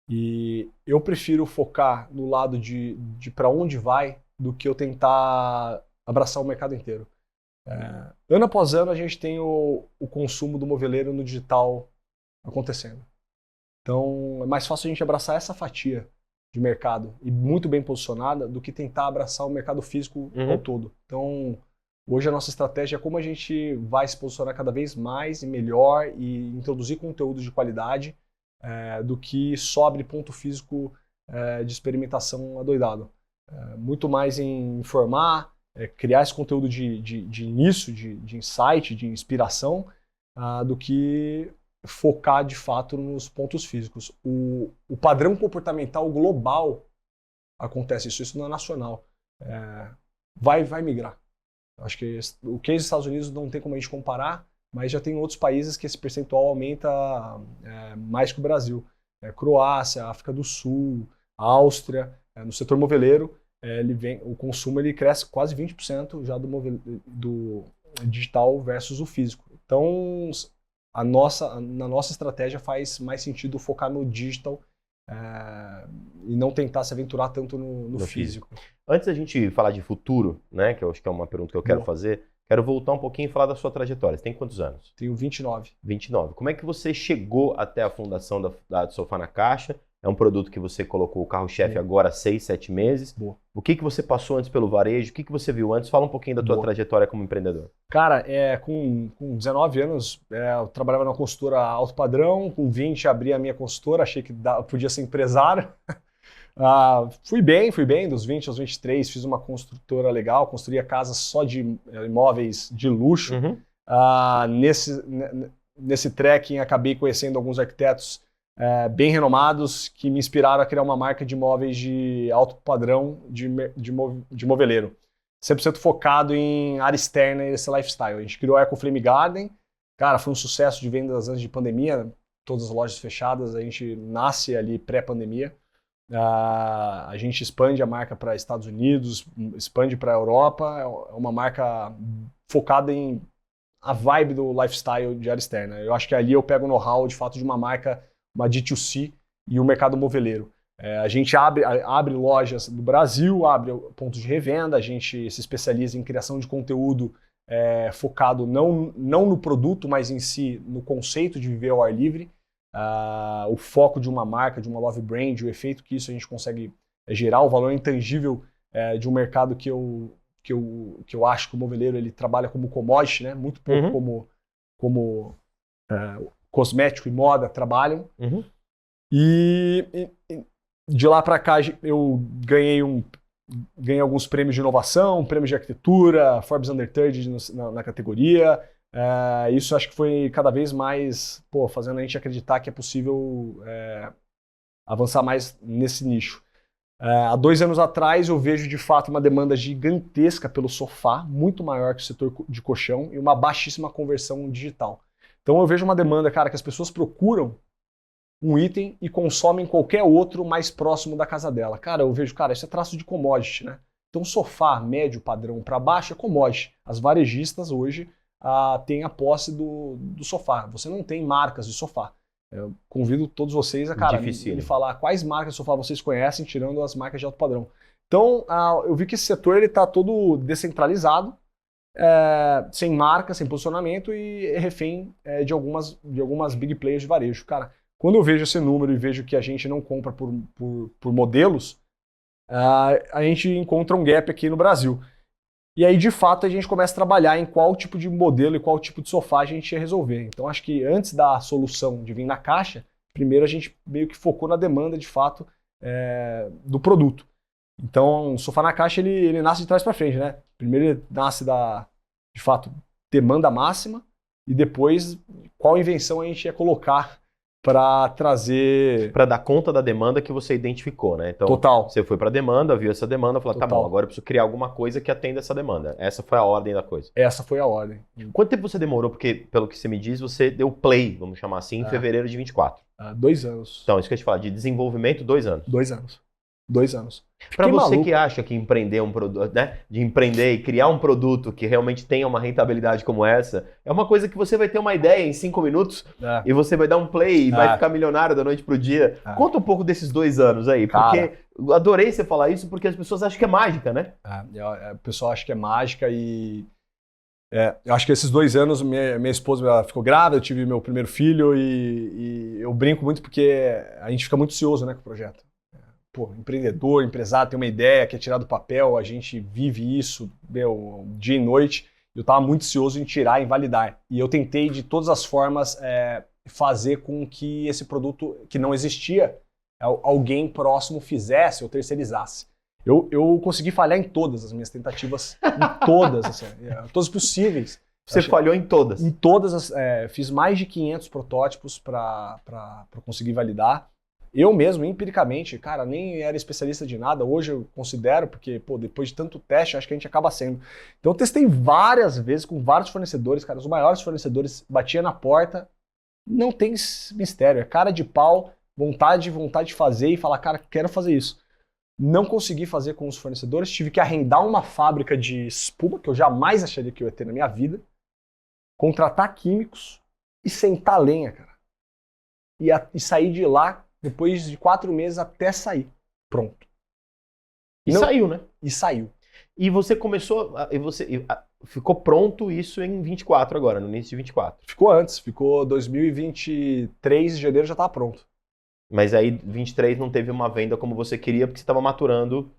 E eu prefiro focar no lado de para onde vai do que eu tentar abraçar o mercado inteiro. Ano após ano a gente tem o consumo do moveleiro no digital acontecendo. Então é mais fácil a gente abraçar essa fatia de mercado e muito bem posicionada do que tentar abraçar o mercado físico ao todo. Então hoje a nossa estratégia é como a gente vai se posicionar cada vez mais e melhor e introduzir conteúdos de qualidade do que só abrir ponto físico de experimentação adoidado. Muito mais em informar, criar esse conteúdo de início, de insight, de inspiração, do que focar de fato nos pontos físicos. O padrão comportamental global acontece isso não é nacional. Vai migrar. Acho que o case dos Estados Unidos não tem como a gente comparar, mas já tem outros países que esse percentual aumenta mais que o Brasil. Croácia, África do Sul, Áustria. No setor moveleiro, o consumo ele cresce quase 20% já do digital versus o físico. Então, na nossa estratégia faz mais sentido focar no digital e não tentar se aventurar tanto no físico. Antes da gente falar de futuro, né, que eu acho que é uma pergunta que eu quero fazer, quero voltar um pouquinho e falar da sua trajetória. Você tem quantos anos? Tenho 29. 29. Como é que você chegou até a fundação da Sofá na Caixa? É um produto que você colocou o carro-chefe agora há 6, 7 meses. Boa. O que você passou antes pelo varejo? O que você viu antes? Fala um pouquinho da tua trajetória como empreendedor. Cara, com 19 anos, eu trabalhava numa consultora alto padrão. Com 20, abri a minha consultora. Achei que podia ser empresário. Fui bem. Dos 20 aos 23, fiz uma construtora legal. Construía casas só de imóveis de luxo. Nesse trekking, acabei conhecendo alguns arquitetos bem renomados que me inspiraram a criar uma marca de imóveis de alto padrão de moveleiro. 100% focado em área externa e esse lifestyle. A gente criou a EcoFlame Garden. Cara, foi um sucesso de vendas antes de pandemia. Todas as lojas fechadas. A gente nasce ali pré-pandemia. A gente expande a marca para Estados Unidos, expande para a Europa. É uma marca focada em a vibe do lifestyle de área externa. Eu acho que ali eu pego o know-how de fato de uma marca, uma D2C e o mercado moveleiro. A gente abre lojas do Brasil, abre pontos de revenda, a gente se especializa em criação de conteúdo focado não no produto, mas em si, no conceito de viver ao ar livre, o foco de uma marca, de uma love brand, o efeito que isso a gente consegue gerar, o valor intangível de um mercado que eu acho que o moveleiro ele trabalha como commodity, né? Muito pouco como cosmético e moda trabalham. E de lá para cá eu ganhei alguns prêmios de inovação, prêmios de arquitetura, Forbes Under 30 na categoria. Isso acho que foi cada vez mais fazendo a gente acreditar que é possível avançar mais nesse nicho. Há 2 anos atrás eu vejo de fato uma demanda gigantesca pelo sofá, muito maior que o setor de colchão e uma baixíssima conversão digital. Então eu vejo uma demanda, cara, que as pessoas procuram um item e consomem qualquer outro mais próximo da casa dela. Cara, eu vejo, isso é traço de commodity, né? Então sofá médio padrão para baixo é commodity. As varejistas hoje têm a posse do sofá. Você não tem marcas de sofá. Eu convido todos vocês a me falar quais marcas de sofá vocês conhecem, tirando as marcas de alto padrão. Então, eu vi que esse setor está todo descentralizado, sem marca, sem posicionamento e refém de algumas big players de varejo. Cara, quando eu vejo esse número e vejo que a gente não compra por modelos, a gente encontra um gap aqui no Brasil. E aí, de fato, a gente começa a trabalhar em qual tipo de modelo e qual tipo de sofá a gente ia resolver. Então, acho que antes da solução de vir na caixa, primeiro a gente meio que focou na demanda, de fato, do produto. Então, o sofá na caixa, ele nasce de trás para frente, né? Primeiro ele nasce de fato, demanda máxima e depois qual invenção a gente ia colocar para trazer... Para dar conta da demanda que você identificou, né? Então, Total. Você foi para a demanda, viu essa demanda, falou, Total. tá bom, agora eu preciso criar alguma coisa que atenda essa demanda. Essa foi a ordem da coisa. Essa foi a ordem. Quanto tempo você demorou? Porque, pelo que você me diz, você deu play, vamos chamar assim, em fevereiro de 24. 2 anos. Então, isso que eu ia te falar, de desenvolvimento, 2 anos. 2 anos. 2 anos. Para você maluco. que acha que empreender um produto, né, de empreender e criar um produto que realmente tenha uma rentabilidade como essa, é uma coisa que você vai ter uma ideia em 5 minutos e você vai dar um play e vai ficar milionário da noite pro dia. Conta um pouco desses 2 anos aí, porque eu adorei você falar isso, porque as pessoas acham que é mágica, né? O pessoal acha que é mágica e... eu acho que esses 2 anos, minha esposa ficou grávida, eu tive meu primeiro filho e eu brinco muito porque a gente fica muito ansioso, né, com o projeto. Empreendedor, empresário, tem uma ideia, quer tirar do papel, a gente vive isso dia e noite. Eu estava muito ansioso em tirar, em validar. E eu tentei de todas as formas fazer com que esse produto que não existia, alguém próximo fizesse ou terceirizasse. Eu consegui falhar em todas as minhas tentativas, em todas, assim, todas possíveis. Você falhou em todas? Em todas, fiz mais de 500 protótipos para conseguir validar. Eu mesmo, empiricamente, cara, nem era especialista de nada, hoje eu considero, porque, depois de tanto teste, acho que a gente acaba sendo. Então eu testei várias vezes com vários fornecedores, cara, os maiores fornecedores, batia na porta, não tem mistério, é cara de pau, vontade de fazer e falar, cara, quero fazer isso. Não consegui fazer com os fornecedores, tive que arrendar uma fábrica de espuma, que eu jamais acharia que eu ia ter na minha vida, contratar químicos e sentar lenha, cara. E sair de lá depois de 4 meses até sair. Pronto. Saiu, né? E saiu. E você começou, ficou pronto isso em 24 agora, no início de 24. Ficou antes, ficou 2023, de janeiro já estava pronto. Mas aí 23 não teve uma venda como você queria, porque você estava maturando.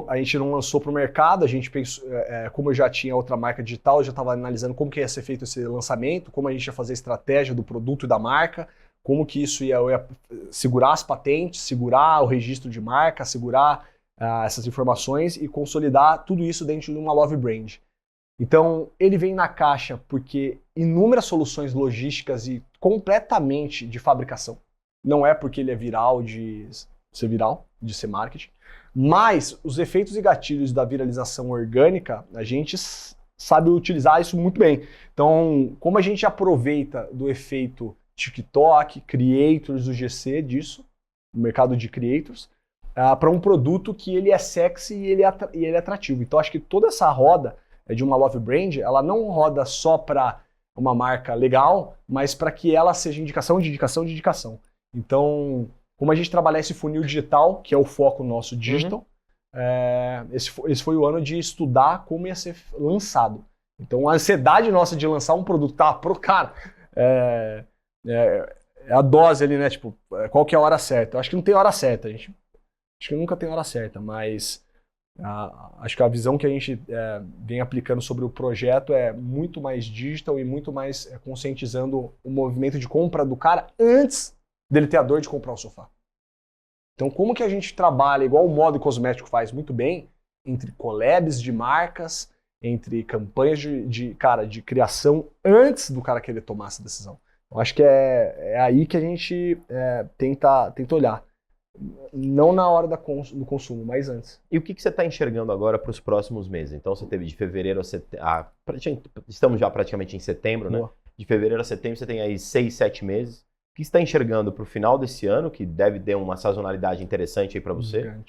A gente não lançou para o mercado, a gente pensou, como eu já tinha outra marca digital, eu já estava analisando como que ia ser feito esse lançamento, como a gente ia fazer a estratégia do produto e da marca, como que isso ia segurar as patentes, segurar o registro de marca, segurar essas informações e consolidar tudo isso dentro de uma love brand. Então, ele vem na caixa porque inúmeras soluções logísticas e completamente de fabricação. Não é porque ele é viral de ser viral, de ser marketing, mas os efeitos e gatilhos da viralização orgânica, a gente sabe utilizar isso muito bem. Então, como a gente aproveita do efeito TikTok, Creators, o GC disso, o mercado de Creators, para um produto que ele é sexy e ele é atrativo. Então, acho que toda essa roda de uma love brand, ela não roda só para uma marca legal, mas para que ela seja indicação de indicação de indicação. Então, como a gente trabalhar esse funil digital, que é o foco nosso digital, esse foi o ano de estudar como ia ser lançado. Então a ansiedade nossa de lançar um produto, cara, é a dose ali, né? Tipo, qual que é a hora certa? Eu acho que não tem hora certa, acho que nunca tem hora certa, mas acho que a visão que a gente vem aplicando sobre o projeto é muito mais digital e muito mais conscientizando o movimento de compra do cara antes dele ter a dor de comprar um sofá. Então, como que a gente trabalha, igual o Modo Cosmético faz muito bem, entre collabs de marcas, entre campanhas de criação antes do cara querer tomar essa decisão. Eu acho que é aí que a gente tenta olhar. Não na hora do consumo, mas antes. E o que você está enxergando agora para os próximos meses? Então você teve de fevereiro a setembro, estamos já praticamente em setembro, né? De fevereiro a setembro você tem aí 6, 7 meses. O que você está enxergando para o final desse ano, que deve ter uma sazonalidade interessante aí para você? O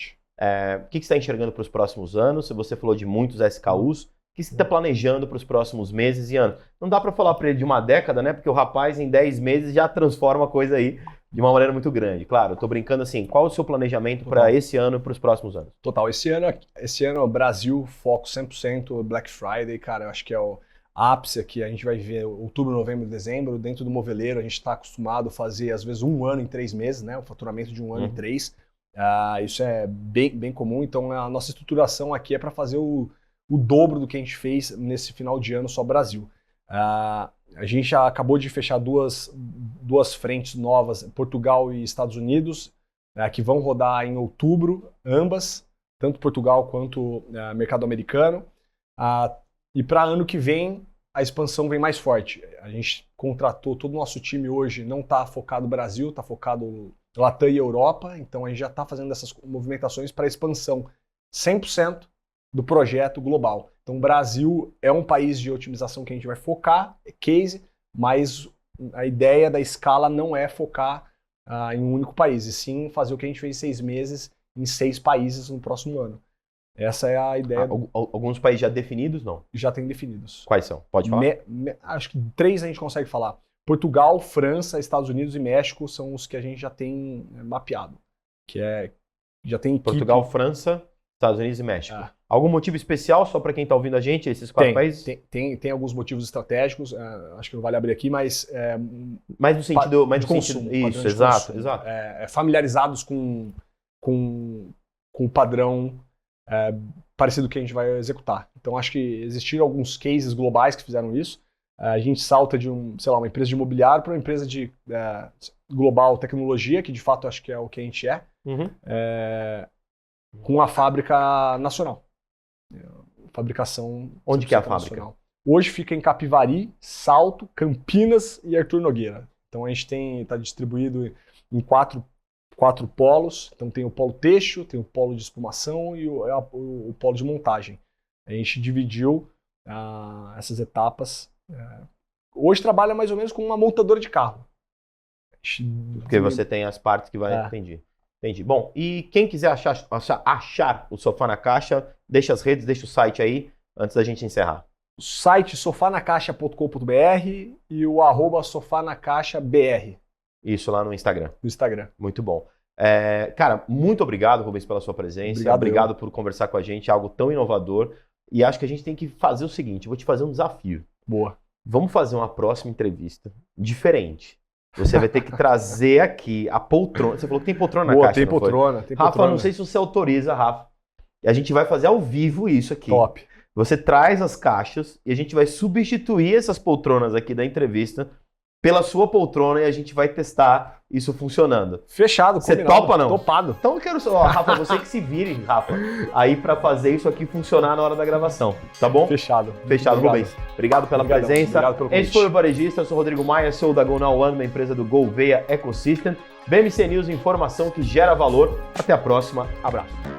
que você está enxergando para os próximos anos? Se você falou de muitos SKUs, o que você está planejando para os próximos meses e anos? Não dá para falar para ele de uma década, né? Porque o rapaz em 10 meses já transforma a coisa aí de uma maneira muito grande. Claro, eu tô brincando assim, qual o seu planejamento para esse ano e para os próximos anos? Total, esse ano Brasil, foco 100%, Black Friday, cara, eu acho que é o ápice aqui, a gente vai ver outubro, novembro, dezembro, dentro do Moveleiro, a gente está acostumado a fazer, às vezes, 1 ano em 3 meses, né, o faturamento de 1 ano em 3, isso é bem comum, então a nossa estruturação aqui é para fazer o dobro do que a gente fez nesse final de ano só Brasil. A gente já acabou de fechar duas frentes novas, Portugal e Estados Unidos, que vão rodar em outubro, ambas, tanto Portugal quanto mercado americano. E para ano que vem, a expansão vem mais forte. A gente contratou, todo o nosso time hoje não está focado no Brasil, está focado Latam e Europa, então a gente já está fazendo essas movimentações para expansão 100% do projeto global. Então o Brasil é um país de otimização que a gente vai focar, é case, mas a ideia da escala não é focar em um único país, e sim fazer o que a gente fez em 6 meses em 6 países no próximo ano. Essa é a ideia. Alguns países já definidos, não? Já tem definidos. Quais são? Pode falar? Acho que 3 a gente consegue falar. Portugal, França, Estados Unidos e México são os que a gente já tem mapeado. Já tem Portugal, França, Estados Unidos e México. Algum motivo especial só para quem está ouvindo a gente, esses 4 países? Tem alguns motivos estratégicos, acho que não vale abrir aqui, mas... mais no sentido... de consumo. Isso, exato. Familiarizados com o padrão parecido que a gente vai executar. Então acho que existiram alguns cases globais que fizeram isso. A gente salta de uma empresa de imobiliário para uma empresa de global tecnologia, que de fato acho que é o que a gente é, com a fábrica nacional. Fabricação. Onde que é a fábrica? Nacional. Hoje fica em Capivari, Salto, Campinas e Arthur Nogueira. Então a gente está distribuído em 4 polos. Então tem o polo têxtil, tem o polo de espumação e o polo de montagem. A gente dividiu essas etapas. Hoje trabalha mais ou menos com uma montadora de carro. Porque você tem as partes que vai... Entendi. Bom, e quem quiser achar o Sofá na Caixa, deixa as redes, deixa o site aí, antes da gente encerrar. O site sofanacaixa.com.br e o @sofanacaixa.br. Isso lá no Instagram. No Instagram. Muito bom. Cara, muito obrigado, Rubens, pela sua presença. Obrigado por conversar com a gente, algo tão inovador. E acho que a gente tem que fazer o seguinte, eu vou te fazer um desafio. Boa. Vamos fazer uma próxima entrevista diferente. Você vai ter que trazer aqui a poltrona. Você falou que tem poltrona na caixa, tem poltrona. Rafa, não sei se você autoriza, Rafa. E a gente vai fazer ao vivo isso aqui. Top. Você traz as caixas e a gente vai substituir essas poltronas aqui da entrevista pela sua poltrona e a gente vai testar isso funcionando. Fechado, você topa, não? Topado. Então eu quero só, Rafa, você que se vire, Rafa, aí pra fazer isso aqui funcionar na hora da gravação, tá bom? Fechado. Fechado, Rubens. Obrigado pela presença. Obrigado pelo convite. Esse foi o Varejista, eu sou o Rodrigo Maia, sou da Go Now One, uma empresa do Gouveia Ecosystem. BMC News, informação que gera valor. Até a próxima, abraço.